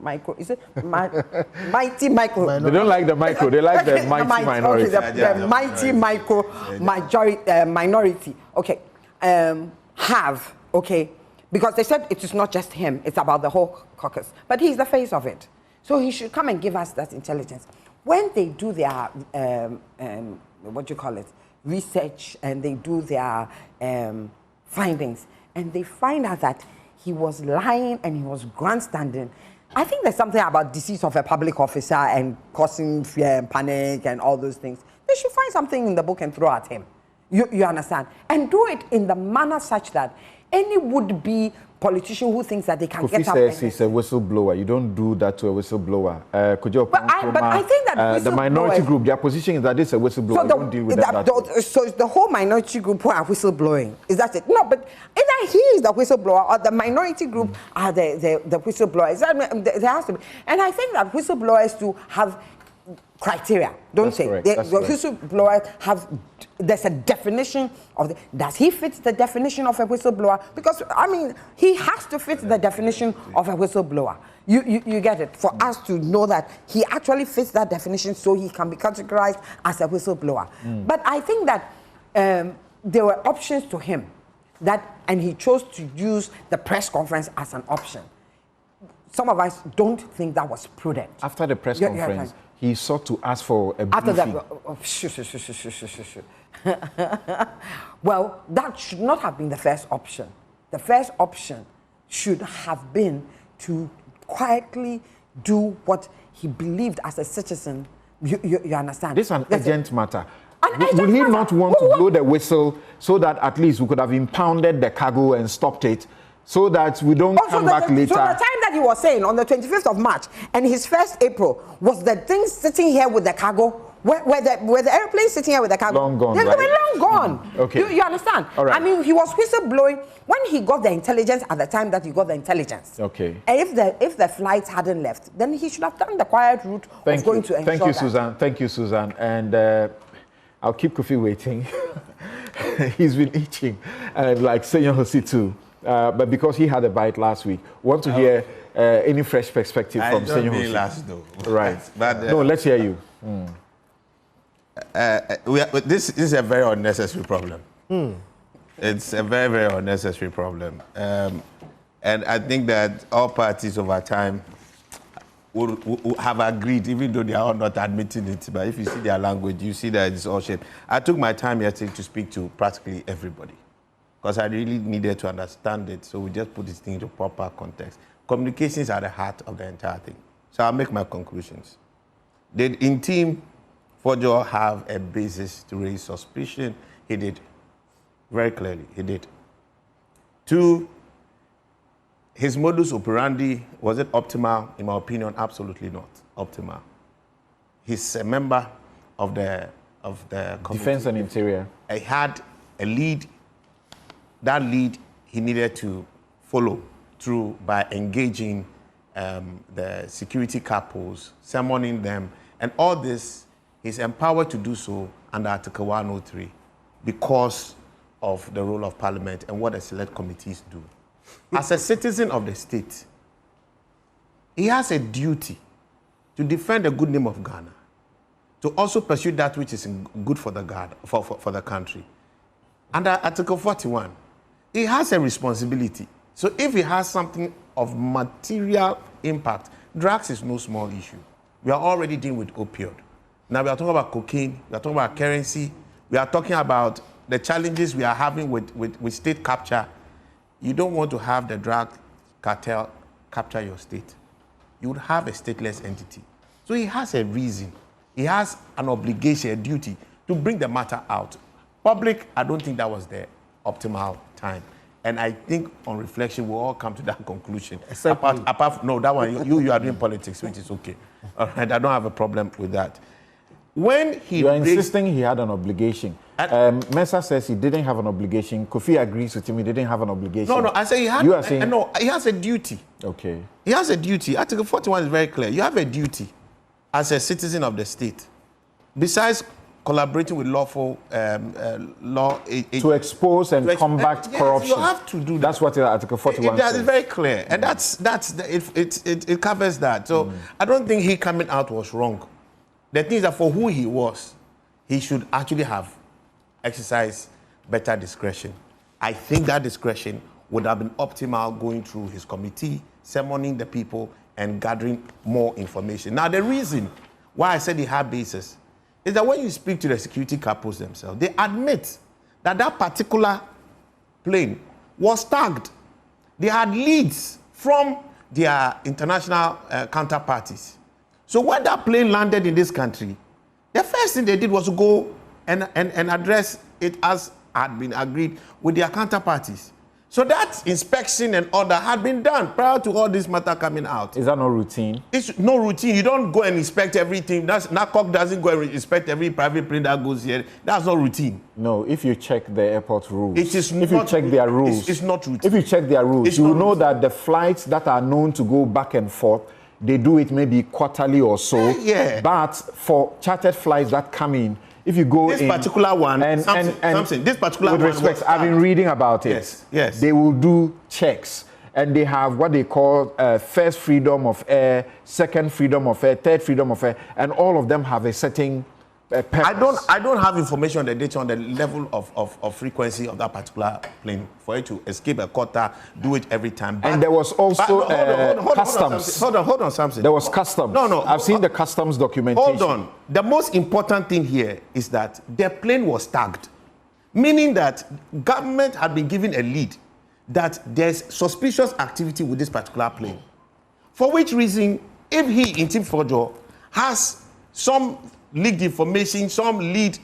Micro. Is it mighty micro? They don't like the micro. They like the mighty minority. Okay, the mighty micro minority. Okay. Have, okay, because they said it is not just him, it's about the whole caucus, but he's the face of it. So he should come and give us that intelligence. When they do their, research, and they do their findings, and they find out that he was lying and he was grandstanding, I think there's something about deceit of a public officer and causing fear and panic and all those things. They should find something in the book and throw at him. You understand? And do it in the manner such that any would-be politician who thinks that they can get up. Kofi says he's a whistleblower. You don't do that to a whistleblower. Could you? But I think that the minority group, their position is that this is a whistleblower. So don't deal with that. So it's the whole minority group who are whistleblowing. Is that it? No, but either he is the whistleblower or the minority group are the whistleblowers. There has to be. And I think that whistleblowers to have criteria, don't say. The whistleblowers have, there's a definition of does he fit the definition of a whistleblower? Because, I mean, he has to fit the definition of a whistleblower. You get it? For us to know that he actually fits that definition so he can be categorized as a whistleblower. But I think that there were options to him, and he chose to use the press conference as an option. Some of us don't think that was prudent. After the press conference, he sought to ask for a briefing. Well, that should not have been the first option. The first option should have been to quietly do what he believed as a citizen. You understand? This is an urgent matter. Would he not want to blow the whistle so that at least we could have impounded the cargo and stopped it, so that we don't come back later? So the time that he was saying on the 25th of March and his first April was the thing sitting here with the cargo, where the airplane sitting here with the cargo. Long gone, they right? were long gone. Okay. You understand? All right. I mean, he was whistleblowing when he got the intelligence at the time that he got the intelligence. Okay. And if the flights hadn't left, then he should have done the quiet route of going to ensure Thank you, Susan. Thank you, Susan. And I'll keep Kofi waiting. He's been itching, and like Senior Hosi too. But because he had a bite last week, want to hear any fresh perspective from Senior Hosi? Last though. Right. But, no, let's hear you. This is a very unnecessary problem. It's a very, very unnecessary problem. And I think that all parties over time will have agreed, even though they are all not admitting it. But if you see their language, you see that it's all shaped. I took my time yesterday to speak to practically everybody, because I really needed to understand it. So we just put this thing into proper context. Communications are the heart of the entire thing. So I'll make my conclusions. Did Intim Fojo have a basis to raise suspicion? He did. Very clearly, he did. 2, his modus operandi, was it optimal? In my opinion, absolutely not optimal. He's a member of the committee. Defense and Interior. He had a lead. That lead he needed to follow through by engaging the security couples, summoning them, and all this, he's empowered to do so under Article 103 because of the role of Parliament and what the select committees do. As a citizen of the state, he has a duty to defend the good name of Ghana, to also pursue that which is good for the country. Under Article 41, he has a responsibility So if it has something of material impact, drugs is no small issue. We are already dealing with opioid. Now we are talking about cocaine, we are talking about currency, we are talking about the challenges we are having with state capture. You don't want to have the drug cartel capture your state. You would have a stateless entity. So he has a reason. He has an obligation, a duty to bring the matter out. Public, I don't think that was the optimal time. And I think on reflection, we'll all come to that conclusion. Apart from, no, that one, you are doing politics, which is okay. All right, I don't have a problem with that. When he You are insisting he had an obligation. Mensah says he didn't have an obligation. Kofi agrees with him, he didn't have an obligation. No, I say he had. You are saying... No, he has a duty. Okay. He has a duty. Article 41 is very clear. You have a duty as a citizen of the state. Besides collaborating with lawful law... to expose and combat corruption. You have to do that. That's what Article 41 says. It's very clear. And it covers that. So I don't think he coming out was wrong. The thing is that for who he was, he should actually have exercised better discretion. I think that discretion would have been optimal going through his committee, summoning the people, and gathering more information. Now, the reason why I said he had basis is that when you speak to the security capos themselves, they admit that that particular plane was tagged. They had leads from their international counterparties. So when that plane landed in this country, the first thing they did was to go and address it as had been agreed with their counterparties. So that inspection and order had been done prior to all this matter coming out. Is that not routine? It's no routine. You don't go and inspect everything. NACOC doesn't go and inspect every private plane that goes here. That's not routine. No, if you check the airport rules, it is if you check their rules, it's not routine. If you check their rules, you will know that the flights that are known to go back and forth, they do it maybe quarterly or so. Yeah. But for chartered flights that come in, if you go this in... particular one, this particular one... With respect, I've been reading about it. Yes. They will do checks. And they have what they call first freedom of air, second freedom of air, third freedom of air. And all of them have a certain purpose. I don't have information on the data on the level of frequency of that particular plane for it to escape a quota, do it every time. And there was also customs. Hold on, something. There was customs. No. I've seen the customs documentation. Hold on. The most important thing here is that the plane was tagged, meaning that government had been given a lead that there's suspicious activity with this particular plane. For which reason, if he, in Team Fojo, has some leaked information, some lead,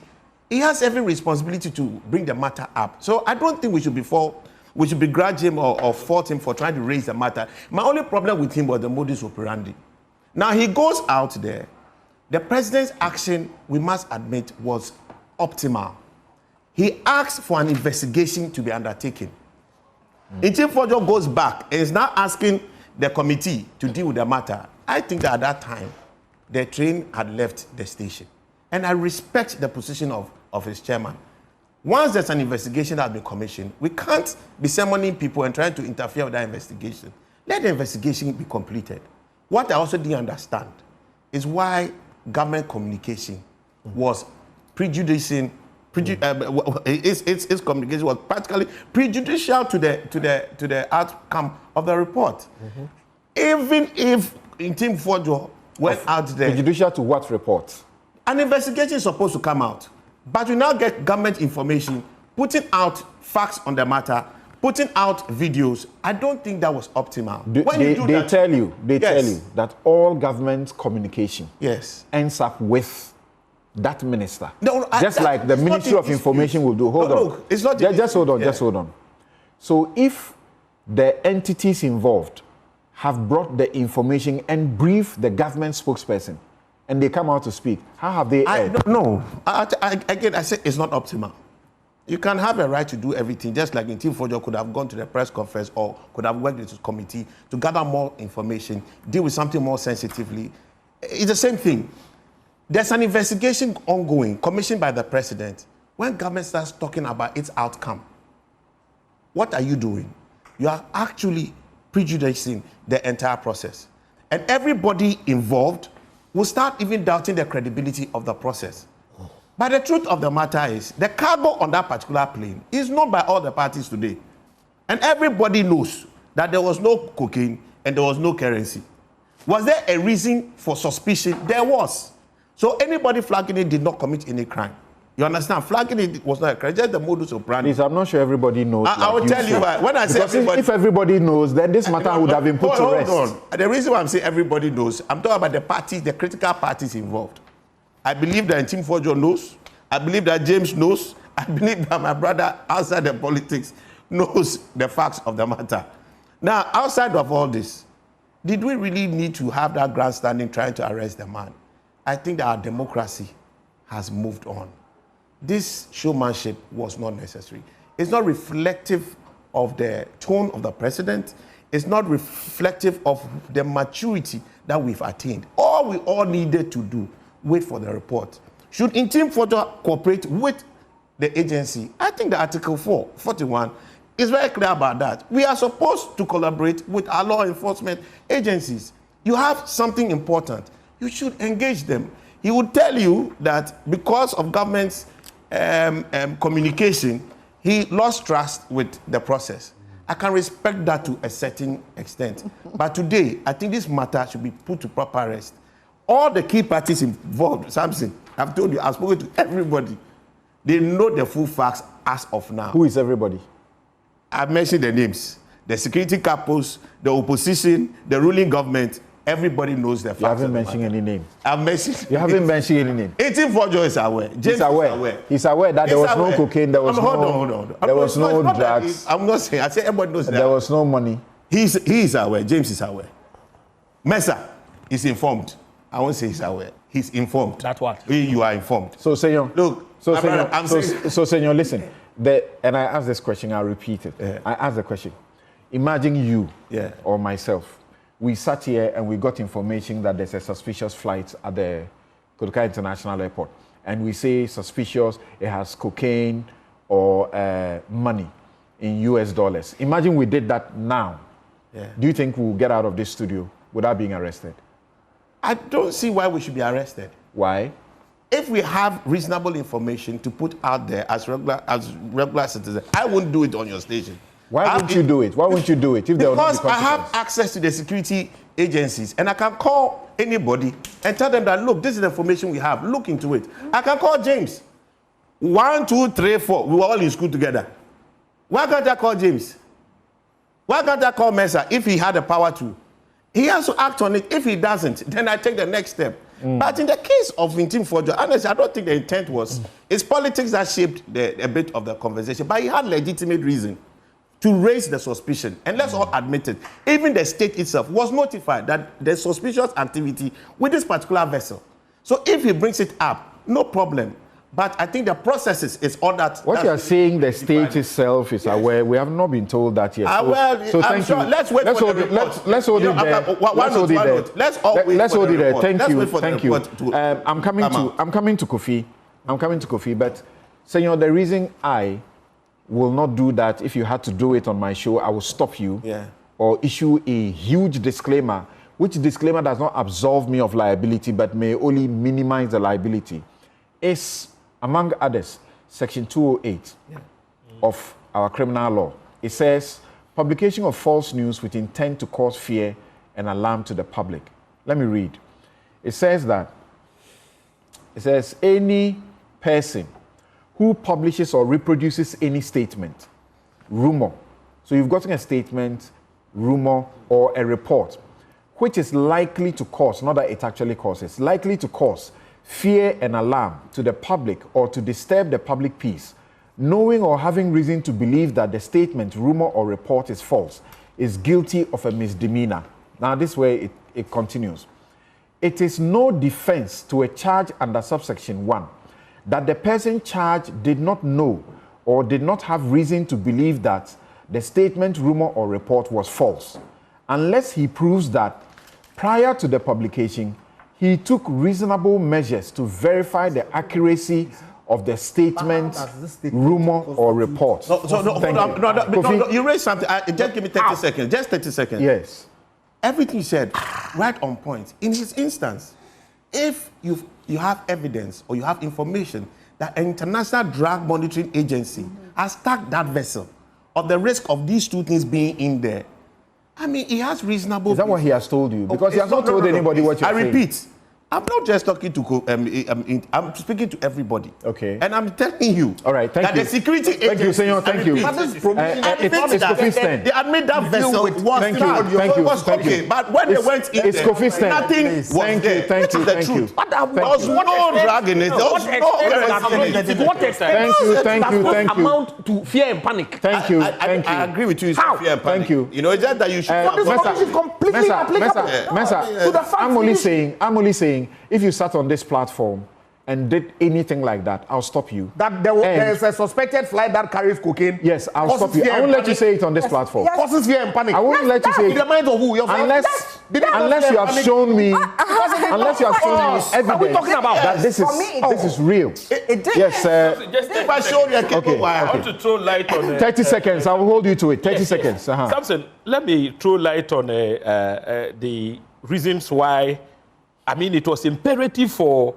he has every responsibility to bring the matter up. So I don't think we should begrudge him or fault him for trying to raise the matter. My only problem with him was the modus operandi. Now he goes out there. The president's action, we must admit, was optimal. He asked for an investigation to be undertaken. Team Fojo goes back and is now asking the committee to deal with the matter. I think that at that time, the train had left the station. And I respect the position of his chairman. Once there's an investigation that has been commissioned, we can't be summoning people and trying to interfere with that investigation. Let the investigation be completed. What I also didn't understand is why government communication was prejudicing. Its communication was practically prejudicial to the outcome of the report. Even if Team Fojo went out there. Prejudicial to what report? An investigation is supposed to come out. But we now get government information, putting out facts on the matter, putting out videos. I don't think that was optimal. They tell you that all government communication ends up with that minister. Like the Ministry of Information will do. Hold on. It's not just hold on. Just hold on. So if the entities involved have brought the information and briefed the government spokesperson, and they come out to speak, how have they? I don't know. I say it's not optimal. You can have a right to do everything, just like in Team Fojo could have gone to the press conference or could have worked with the committee to gather more information, deal with something more sensitively. It's the same thing. There's an investigation ongoing, commissioned by the president. When government starts talking about its outcome, what are you doing? You are actually prejudicing the entire process. And everybody involved will start even doubting the credibility of the process. But the truth of the matter is, the cargo on that particular plane is known by all the parties today. And everybody knows that there was no cocaine and there was no currency. Was there a reason for suspicion? There was. So anybody flagging it did not commit any crime. You understand? Flagging it was not a crime, just the modus operandi. Please, I'm not sure everybody knows. I will tell you why. When I say because everybody, if everybody knows, then this matter would have been put to rest. Hold on. The reason why I'm saying everybody knows, I'm talking about the parties, the critical parties involved. I believe that Tim Forjo knows. I believe that James knows. I believe that my brother outside the politics knows the facts of the matter. Now, outside of all this, did we really need to have that grandstanding trying to arrest the man? I think that our democracy has moved on. This showmanship was not necessary. It's not reflective of the tone of the president. It's not reflective of the maturity that we've attained. All we all needed to do, wait for the report. Should Intim Forjo cooperate with the agency? I think the Article 41 is very clear about that. We are supposed to collaborate with our law enforcement agencies. You have something important, you should engage them. He would tell you that because of government's communication, he lost trust with the process. I can respect that to a certain extent. But today, I think this matter should be put to proper rest. All the key parties involved, Samson, I've told you, I've spoken to everybody. They know the full facts as of now. Who is everybody? I've mentioned the names. The security capos, the opposition, the ruling government, everybody knows the facts. You haven't mentioned any name. I've mentioned. You haven't mentioned any name. Intim Forjo is aware. James He's aware. is aware. He's aware that there was no cocaine, there was hold on. There was no drugs. I'm not saying. I say everybody knows that. There was no money. He is aware. James is aware. Mesa is informed. I won't say he's aware. He's informed. That's what? You are informed. So, Senor. Look, Senor, listen. And I asked this question, I'll repeat it. Yeah. I asked the question. Imagine you Yeah. or myself. We sat here and we got information that there's a suspicious flight at the Kotoka International Airport. And we say suspicious, it has cocaine or money in US dollars. Imagine we did that now. Yeah. Do you think we'll get out of this studio without being arrested? I don't see why we should be arrested. Why? If we have reasonable information to put out there as regular citizens, I wouldn't do it on your station. Why wouldn't you do it? Why wouldn't you do it if there were no Because I have access to the security agencies and I can call anybody and tell them that, look, this is the information we have. Look into it. I can call James. 1, 2, 3, 4. We were all in school together. Why can't I call James? Why can't I call Mesa if he had the power to? He has to act on it. If he doesn't, then I take the next step. But in the case of Intim Forjo, honestly, I don't think the intent was. It's politics that shaped a bit of the conversation. But he had legitimate reason to raise the suspicion. And let's all admit it. Even the state itself was notified that there's suspicious activity with this particular vessel. So if he brings it up, no problem. But I think the processes is all that. What you are saying, the state itself is aware. We have not been told that yet. So thank you. Let's wait for the report. Let's hold it there. Let's hold it there. Thank you. Thank you. I'm coming to Kofi. But, Senor, the reason I will not do that, if you had to do it on my show, I will stop you or issue a huge disclaimer, which disclaimer does not absolve me of liability, but may only minimize the liability, is, among others, Section 208 of our criminal law. It says, publication of false news with intent to cause fear and alarm to the public. Let me read. It says, any person who publishes or reproduces any statement, rumor. So you've gotten a statement, rumor, or a report, which is likely to cause, not that it actually causes, likely to cause fear and alarm to the public or to disturb the public peace, knowing or having reason to believe that the statement, rumor, or report is false, is guilty of a misdemeanor. Now, this way it continues. It is no defense to a charge under subsection 1 that the person charged did not know or did not have reason to believe that the statement, rumor, or report was false, unless he proves that prior to the publication, he took reasonable measures to verify the accuracy of the statement, rumor, or report. No, you raised something. Just give me 30 seconds. Just 30 seconds. Yes. Everything you said, right on point. In his instance, if you have evidence or you have information that an international drug monitoring agency has tagged that vessel of the risk of these two things being in there, I mean, he has reasonable. Is that what he has told you? Because he has not told anybody what you're saying. I repeat, I'm not just talking to. I'm speaking to everybody. Okay. And I'm telling you. All right. Thank that you. The security Thank you, Senor. Thank you. It's Kofi's turn. They admit that vessel Thank you. was Thank started. you. Thank you. Was Thank okay, you. but when they went in It's there, Kofi's turn. nothing was Thank you. there. Thank you. Which is the Thank you. truth. There was no dragging it. There was no To what extent Thank you. Thank you. amount to fear and panic? Thank you. Thank I you. agree with you. It's How? fear and panic. Thank you. You know, it's just that you should. Mesa, I'm only saying, if you sat on this platform and did anything like that, I'll stop you. That there's a suspected flight that carries cocaine. Yes, I'll stop you. I won't let you say it on this platform. Causes fear and panic. I won't let you say In it. the mind of who? Unless you have shown me evidence Are we talking about that this is real. It did. Yes, If I show you a cable wire, I want to throw light on 30 seconds. I will hold you to it. 30 seconds. Samson, let me throw light on the reasons why. I mean, it was imperative for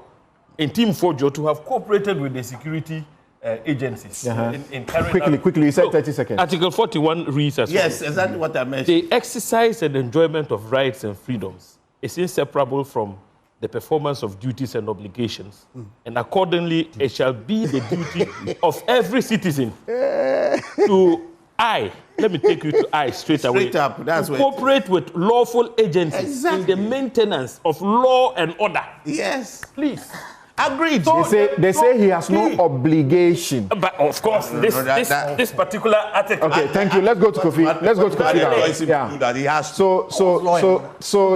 Ntim Fodjo to have cooperated with the security agencies in carrying out. Quickly, you said 30 seconds. Article 41 reads as yes, exactly what I mentioned. the exercise and enjoyment of rights and freedoms is inseparable from the performance of duties and obligations. And accordingly, it shall be the duty of every citizen to let me take you to straight away. Straight up, that's to what cooperate with lawful agencies in the maintenance of law and order. Yes. Please. Agreed. They say he has no obligation. But of course, this particular article. Okay, thank you. Let's go to Kofi. Let's go to Kofi now. That he has So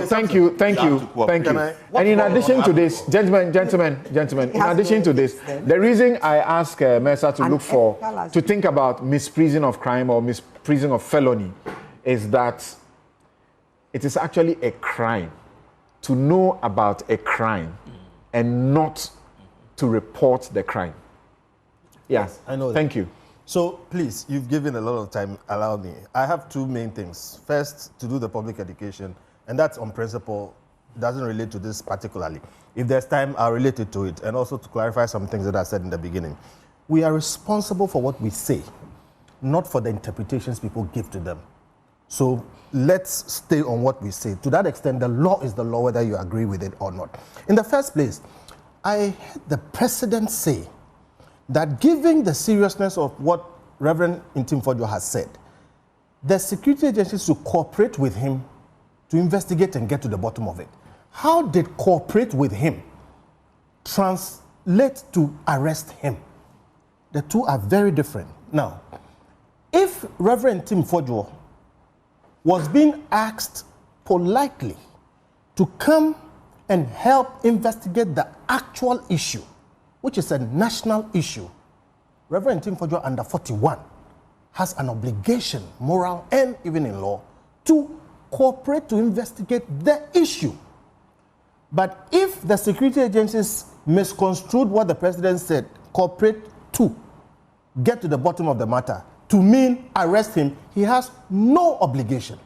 thank you. And in addition to this, gentlemen, in addition to this, the reason I ask Mesa to think about misprision of crime or misprision of felony is that it is actually a crime to know about a crime and not to report the crime. Yes, I know that. Thank you. So please, you've given a lot of time. Allow me. I have two main things. First, to do the public education, and that's on principle, doesn't relate to this particularly. If there's time, I'll relate it to it, and also to clarify some things that I said in the beginning. We are responsible for what we say, not for the interpretations people give to them. So let's stay on what we say. To that extent, the law is the law, whether you agree with it or not. In the first place, I heard the president say that given the seriousness of what Reverend Ntim Fodjo has said, the security agencies should cooperate with him to investigate and get to the bottom of it. How did cooperate with him translate to arrest him? The two are very different. Now, if Reverend Ntim Fodjo was being asked politely to come and help investigate the actual issue, which is a national issue, Reverend Ntim Fodjo under 41 has an obligation, moral and even in law, to cooperate to investigate the issue. But if the security agencies misconstrued what the president said, cooperate to get to the bottom of the matter, to mean arrest him, he has no obligation.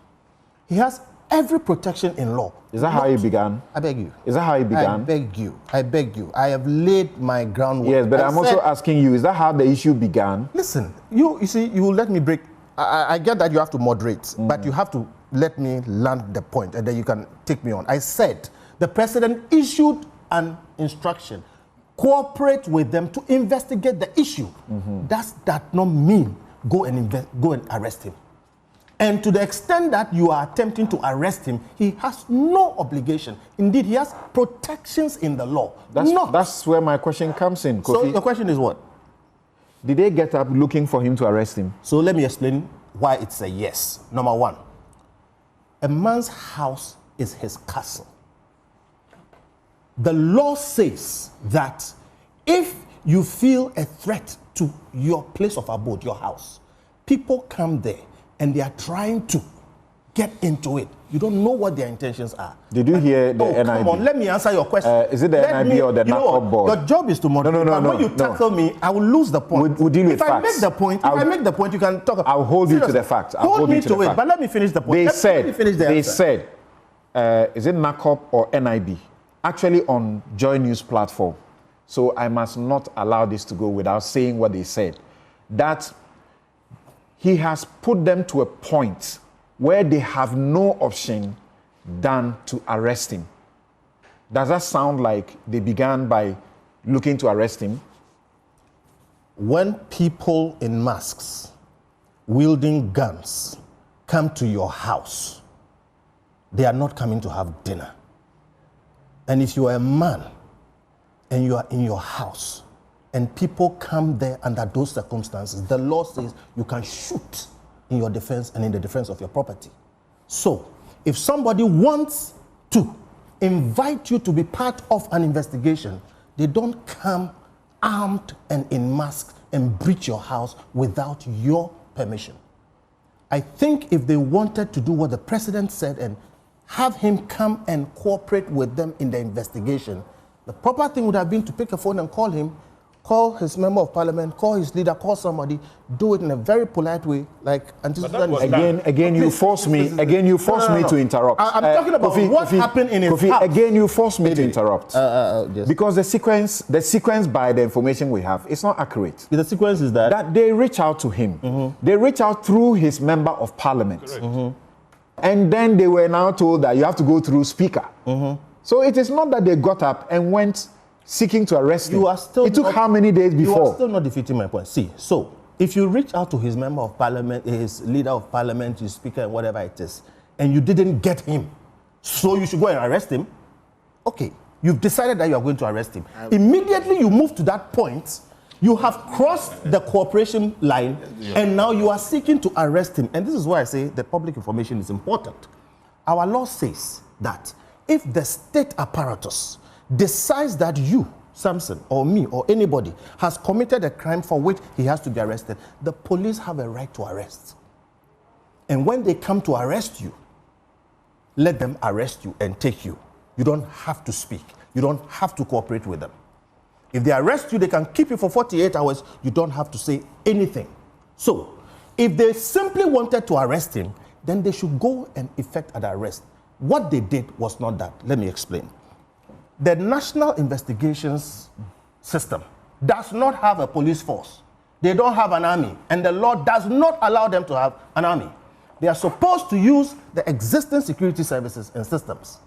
He has every protection in law. Is that how he began? I beg you. Is that how he began? I beg you. I have laid my groundwork. Yes, but I'm also asking you, is that how the issue began? Listen, you see, you will let me break. I get that you have to moderate, but you have to let me land the point, and then you can take me on. I said the president issued an instruction, cooperate with them to investigate the issue. Does that not mean go and arrest him? And to the extent that you are attempting to arrest him, he has no obligation. Indeed, he has protections in the law. That's where my question comes in, Kofi. So your question is what? Did they get up looking for him to arrest him? So let me explain why it's a yes. Number one, a man's house is his castle. The law says that if you feel a threat to your place of abode, your house, people come there and they are trying to get into it. You don't know what their intentions are. Did you hear the NIB? Come on, let me answer your question. Is it the NIB or the NACOP board? Your job is to moderate. No, when you tackle me, I will lose the point. We'll deal with if facts. If I make the point, you can talk about it. I'll hold you to the facts. Hold me to it, but let me finish the point. Let me finish the answer. Said, is it NACOP or NIB? Actually on Joy News platform. So I must not allow this to go without saying what they said. That he has put them to a point where they have no option than to arrest him. Does that sound like they began by looking to arrest him? When people in masks, wielding guns, come to your house, they are not coming to have dinner. And if you are a man and you are in your house and people come there under those circumstances, the law says you can shoot in your defense and in the defense of your property. So, if somebody wants to invite you to be part of an investigation, they don't come armed and in masks and breach your house without your permission. I think if they wanted to do what the president said and have him come and cooperate with them in the investigation, the proper thing would have been to pick a phone and call him, call his member of parliament, call his leader, call somebody, do it in a very polite way, like Again, you force me to interrupt. I'm talking about what happened in his house. Again, you force me to interrupt. Because the sequence by the information we have, it's not accurate. The sequence is that they reach out to him. They reach out through his member of parliament. And then they were now told that you have to go through speaker. So it is not that they got up and went seeking to arrest him. It took how many days before? You are still not defeating my point. See, so if you reach out to his member of parliament, his leader of parliament, his speaker, and whatever it is, and you didn't get him, so you should go and arrest him. Okay, you've decided that you are going to arrest him. Immediately you move to that point, you have crossed the cooperation line, and now you are seeking to arrest him. And this is why I say the public information is important. Our law says that if the state apparatus decides that you, Samson, or me, or anybody, has committed a crime for which he has to be arrested, the police have a right to arrest. And when they come to arrest you, let them arrest you and take you. You don't have to speak. You don't have to cooperate with them. If they arrest you, they can keep you for 48 hours. You don't have to say anything. So, if they simply wanted to arrest him, then they should go and effect an arrest. What they did was not that. Let me explain. The National Investigations System does not have a police force. They don't have an army, and the law does not allow them to have an army. They are supposed to use the existing security services and systems.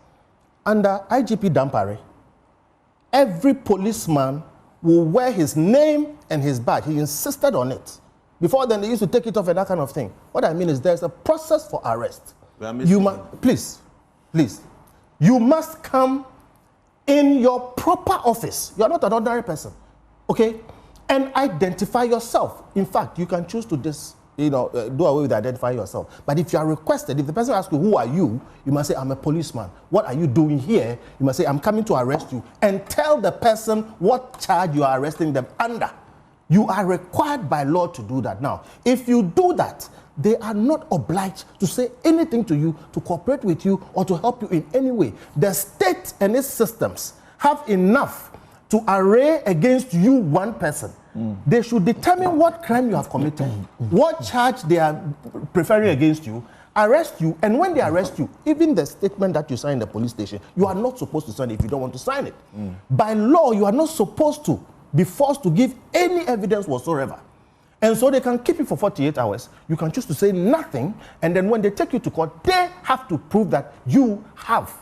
Under IGP Dampare, every policeman will wear his name and his badge. He insisted on it. Before then, they used to take it off and that kind of thing. What I mean is there's a process for arrest. Please, you must come in your proper office. You are not an ordinary person, okay? And identify yourself. In fact, you can choose to do away with identifying yourself. But if you are requested, if the person asks you, who are you? You must say, I'm a policeman. What are you doing here? You must say, I'm coming to arrest you. And tell the person what charge you are arresting them under. You are required by law to do that. Now, if you do that, they are not obliged to say anything to you, to cooperate with you, or to help you in any way. The state and its systems have enough to array against you one person. They should determine what crime you have committed, what charge they are preferring against you, arrest you, and when they arrest you, even the statement that you sign in the police station, you are not supposed to sign it if you don't want to sign it. By law, you are not supposed to be forced to give any evidence whatsoever. And so they can keep you for 48 hours. You can choose to say nothing, and then when they take you to court, they have to prove that you have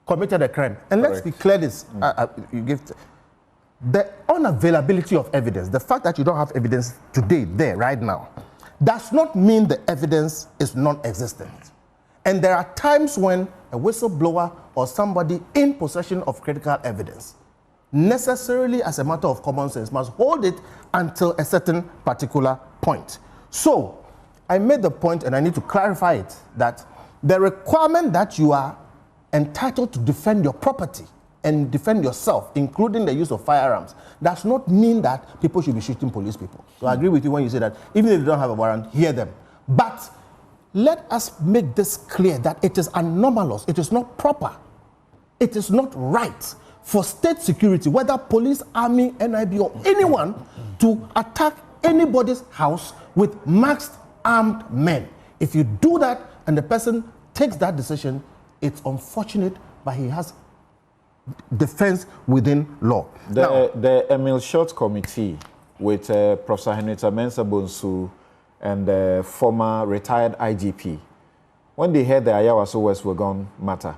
committed a crime. And let's be clear this. You give the unavailability of evidence, the fact that you don't have evidence today, there, right now, does not mean the evidence is non-existent. And there are times when a whistleblower or somebody in possession of critical evidence necessarily, as a matter of common sense, must hold it until a certain particular point. So, I made the point, and I need to clarify it, that the requirement that you are entitled to defend your property and defend yourself, including the use of firearms, does not mean that people should be shooting police people. So I agree with you when you say that even if they don't have a warrant, hear them. But let us make this clear that it is anomalous, it is not proper, it is not right for state security, whether police, army, NIB, or anyone, to attack anybody's house with masked armed men. If you do that and the person takes that decision, it's unfortunate, but he has defense within law. The Emil Short Committee with Professor Henrietta Mensah Bonsu and the former retired IGP when they heard the Ayawaso West Wuogon matter,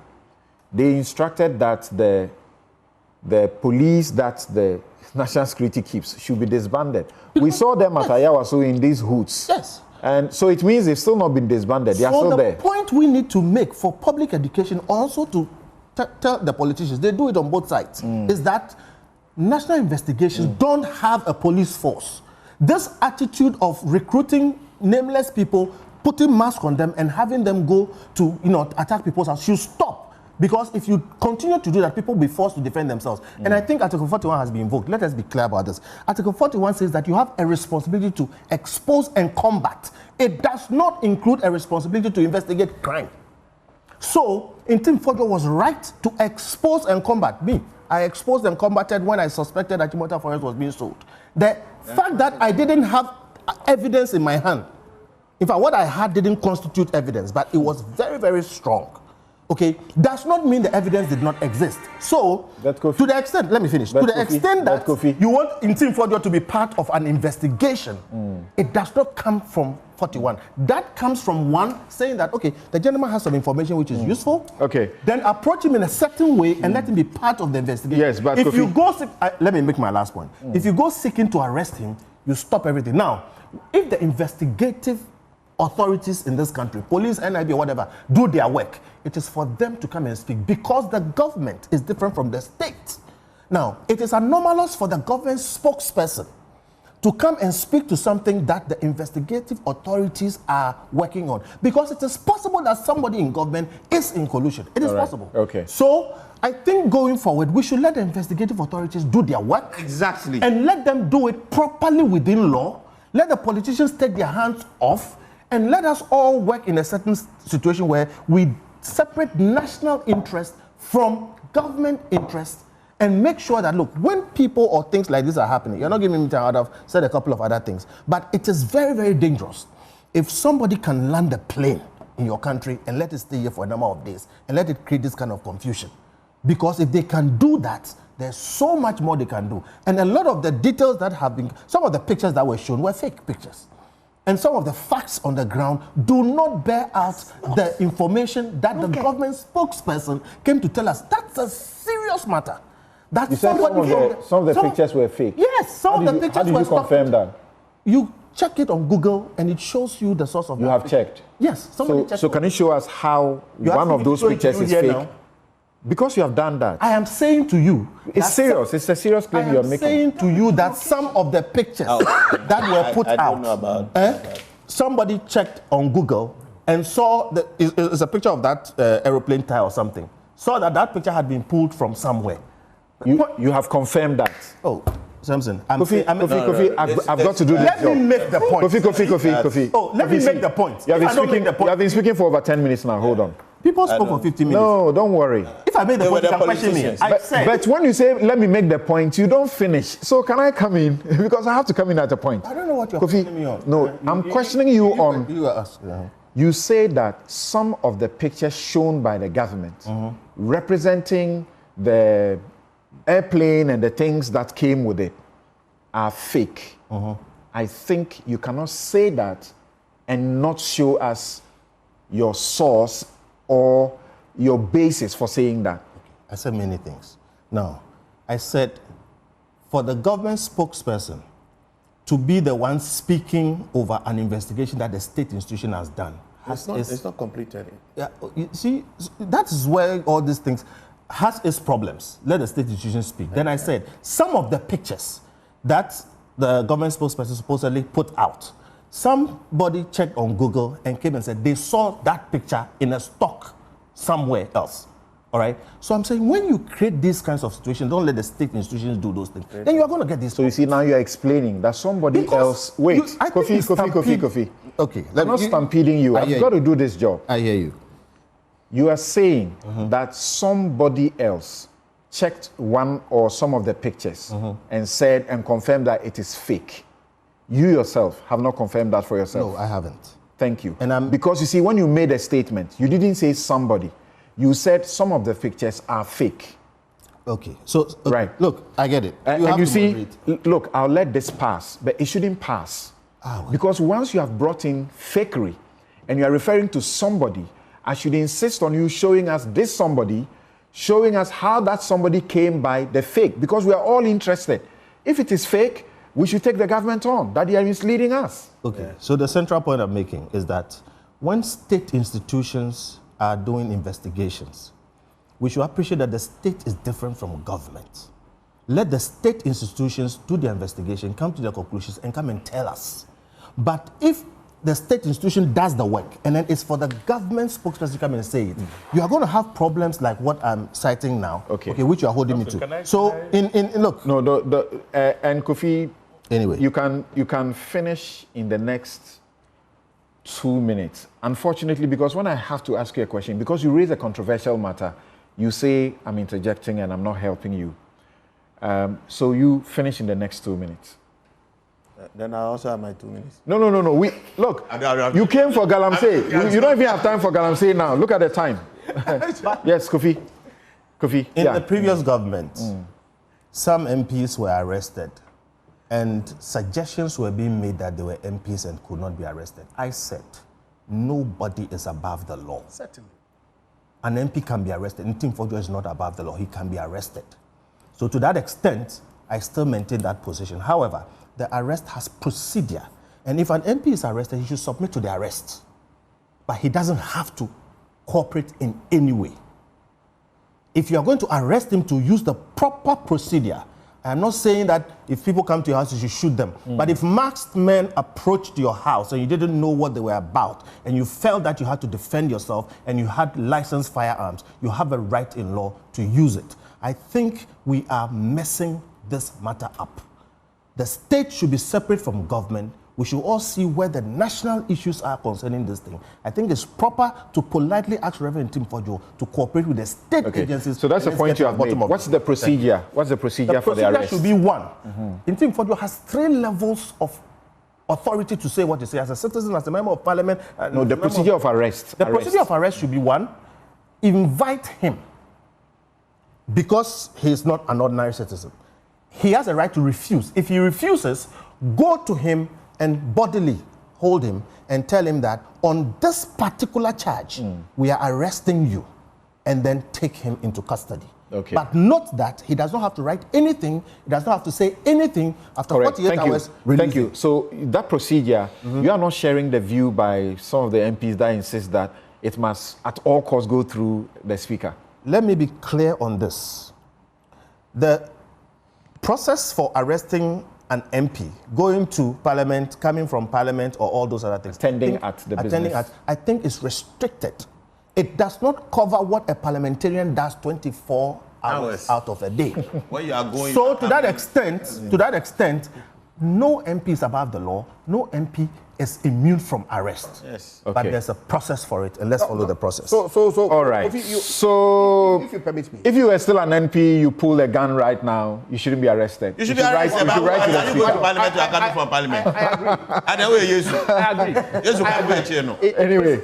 they instructed that the police that the national security keeps should be disbanded. We saw them at Ayawaso in these hoods. Yes. And so it means they've still not been disbanded. They are still there. So the point we need to make for public education, also to tell the politicians, they do it on both sides, is that national investigations don't have a police force. This attitude of recruiting nameless people, putting masks on them and having them go to, attack people's house should stop. Because if you continue to do that, people will be forced to defend themselves. And I think Article 41 has been invoked. Let us be clear about this. Article 41 says that you have a responsibility to expose and combat. It does not include a responsibility to investigate crime. So, Tim Fodjo was right to expose and combat. Me, I exposed and combated when I suspected that Timothy Forest was being sold. The fact that I didn't have evidence in my hand, in fact, what I had didn't constitute evidence, but it was very, very strong. Okay, does not mean the evidence did not exist. So, to the extent, let me finish. To the extent that you want Tim Fodjo to be part of an investigation, it does not come from 41. That comes from one saying that, okay, the gentleman has some information which is useful. Okay. Then approach him in a certain way and let him be part of the investigation. Yes, but if you go, let me make my last point. If you go seeking to arrest him, you stop everything. Now, if the investigative authorities in this country, police, NIB, or whatever, do their work, it is for them to come and speak because the government is different from the state. Now, it is anomalous for the government spokesperson to come and speak to something that the investigative authorities are working on, because it is possible that somebody in government is in collusion. It is possible. Okay. So I think going forward, we should let the investigative authorities do their work. Exactly. And let them do it properly within law. Let the politicians take their hands off, and let us all work in a certain situation where we separate national interest from government interest and make sure that, look, when people or things like this are happening, you're not giving me time, I've said a couple of other things, but it is very, very dangerous if somebody can land a plane in your country and let it stay here for a number of days and let it create this kind of confusion. Because if they can do that, there's so much more they can do. And a lot of the details that have been, some of the pictures that were shown were fake pictures. And some of the facts on the ground do not bear out the information that the government spokesperson came to tell us. That's a serious matter. That you said some of the pictures were fake. Yes, some of the pictures were How did you confirm that? You check it on Google and it shows you the source of You have checked? Yes. So can you show us how one of those pictures is fake? Now? Because you have done that. I am saying to you. It's serious. It's a serious claim you are making. I am saying to you that some of the pictures that were put out. don't know about somebody checked on Google and saw it's a picture of that aeroplane tire or something. Saw that picture had been pulled from somewhere. You have confirmed that. Oh, Samson. Kofi, I've got to do this job. Let me make the point. Kofi. Oh, let me make the point. You have been speaking for over 10 minutes now. Hold on. People spoke for 50 minutes. No, don't worry. If I made the point, you can question me. But when you say, let me make the point, you don't finish. So can I come in? Because I have to come in at a point. I don't know what you're Kofi, questioning me on. No, I'm questioning you on... You ask. You say that some of the pictures shown by the government representing the airplane and the things that came with it are fake. I think you cannot say that and not show us your source or your basis for saying that. I said many things. Now, I said for the government spokesperson to be the one speaking over an investigation that the state institution has done. It's not completed. Yeah, you see, that is where all these things has its problems. Let the state institution speak. Then I said some of the pictures that the government spokesperson supposedly put out, somebody checked on Google and came and said they saw that picture in a stock somewhere else. All right? So I'm saying when you create these kinds of situations, don't let the state institutions do those things. Then you are going to get this. So you see, now you're explaining that somebody else... Wait, Kofi. Okay. I'm not stampeding you. I've got to do this job. I hear you. You are saying that somebody else checked one or some of the pictures and said and confirmed that it is fake. You yourself have not confirmed that for yourself. No, I haven't. Thank you. And because you see, when you made a statement, you didn't say somebody. You said some of the pictures are fake. Okay. So, right. Look, I get it. And you see, look, I'll let this pass, but it shouldn't pass. Well. Because once you have brought in fakery and you are referring to somebody I should insist on you showing us this somebody, showing us how that somebody came by the fake, because we are all interested. If it is fake, we should take the government on, that they are misleading us. Okay, so the central point I'm making is that when state institutions are doing investigations, we should appreciate that the state is different from government. Let the state institutions do the investigation, come to their conclusions, and come and tell us. But if the state institution does the work, and then it's for the government spokesperson to come and say it, you are going to have problems like what I'm citing now, okay, which you are holding me to. Look. No, and Kofi, anyway, you can finish in the next 2 minutes. Unfortunately, because when I have to ask you a question, because you raise a controversial matter, you say I'm interjecting and I'm not helping you. So you finish in the next 2 minutes. Then I also have my 2 minutes. No. Look, you came for Galamsey. You don't even have time for Galamsey now. Look at the time. Yes, Kofi. In the previous government, some MPs were arrested, and suggestions were being made that they were MPs and could not be arrested. I said, nobody is above the law. Certainly. An MP can be arrested. Tim Fojo is not above the law. He can be arrested. So to that extent, I still maintain that position. However, the arrest has procedure. And if an MP is arrested, he should submit to the arrest. But he doesn't have to cooperate in any way. If you are going to arrest him to use the proper procedure, I'm not saying that if people come to your house, you should shoot them. But if masked men approached your house and you didn't know what they were about, and you felt that you had to defend yourself and you had licensed firearms, you have a right in law to use it. I think we are messing this matter up. The state should be separate from government. We should all see where the national issues are concerning this thing. I think it's proper to politely ask Reverend Tim Fojo to cooperate with the state agencies. So that's the point you have made. What's the procedure? What's the procedure for the arrest? The procedure should be one. Tim Fojo has 3 levels of authority to say what he says as a citizen, as a member of parliament. No, the procedure of arrest. The procedure of arrest should be one. Invite him because he is not an ordinary citizen. He has a right to refuse. If he refuses, go to him and bodily hold him and tell him that on this particular charge, we are arresting you, and then take him into custody. Okay. But not that he does not have to write anything, he does not have to say anything after 48 hours. Thank you. So that procedure, you are not sharing the view by some of the MPs that insist that it must at all costs go through the speaker. Let me be clear on this. The process for arresting an MP, going to parliament, coming from parliament, or all those other things. Attending at the business. I think is restricted. It does not cover what a parliamentarian does 24 hours out of a day. Where you are going. So to that extent, no MP is above the law. No MP is immune from arrest. Yes. Okay. But there's a process for it, and let's follow the process. So all right. If you permit me, if you were still an MP, you pull a gun right now, you shouldn't be arrested. You should be arrested. You should write to the speaker. Parliament, you are coming from parliament. I agree. Anyway,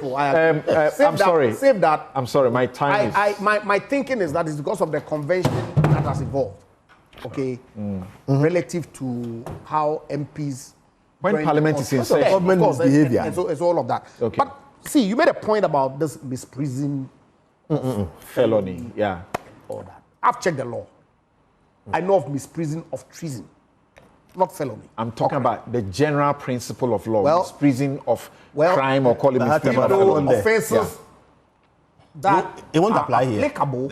I'm sorry. Save that. I'm sorry. My time is. My thinking is that it's because of the convention that has evolved. Okay, relative to how MPs. When Parliament is in session, government behavior. It's all of that. Okay. But see, you made a point about this misprision, felony. Yeah. All that. I've checked the law. I know of misprision of treason, not felony. I'm talking about the general principle of law, misprision of crime, or call it misprision of offenses that it won't apply here. Applicable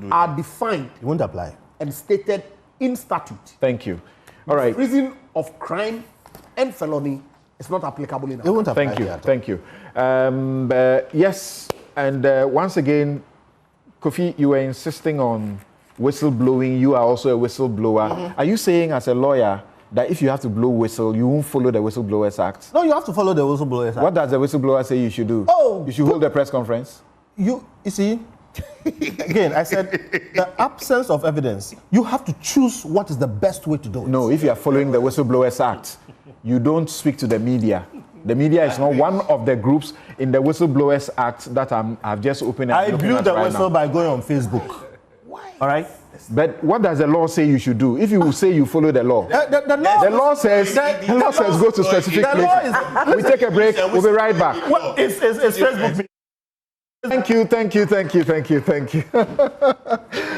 are defined. It won't apply and stated in statute. Thank you. All right. Misprision of crime and felony is not applicable in it won't apply. Thank you. Yes, and once again, Kofi, you were insisting on whistleblowing. You are also a whistleblower. Are you saying, as a lawyer, that if you have to blow whistle, you won't follow the Whistleblowers Act? No, you have to follow the Whistleblowers Act. What does the whistleblower say you should do? You should hold a press conference. You see, again, I said the absence of evidence. You have to choose what is the best way to do it. No, if you are following the Whistleblowers Act, you don't speak to the media. The media is not one of the groups in the Whistleblowers Act that I've just opened. I blew the whistle by going on Facebook. Why? All right. But what does the law say you should do? If you will say you follow the law, the law says go to specific places. We take a break. We'll be right back. It's Facebook. Thank you.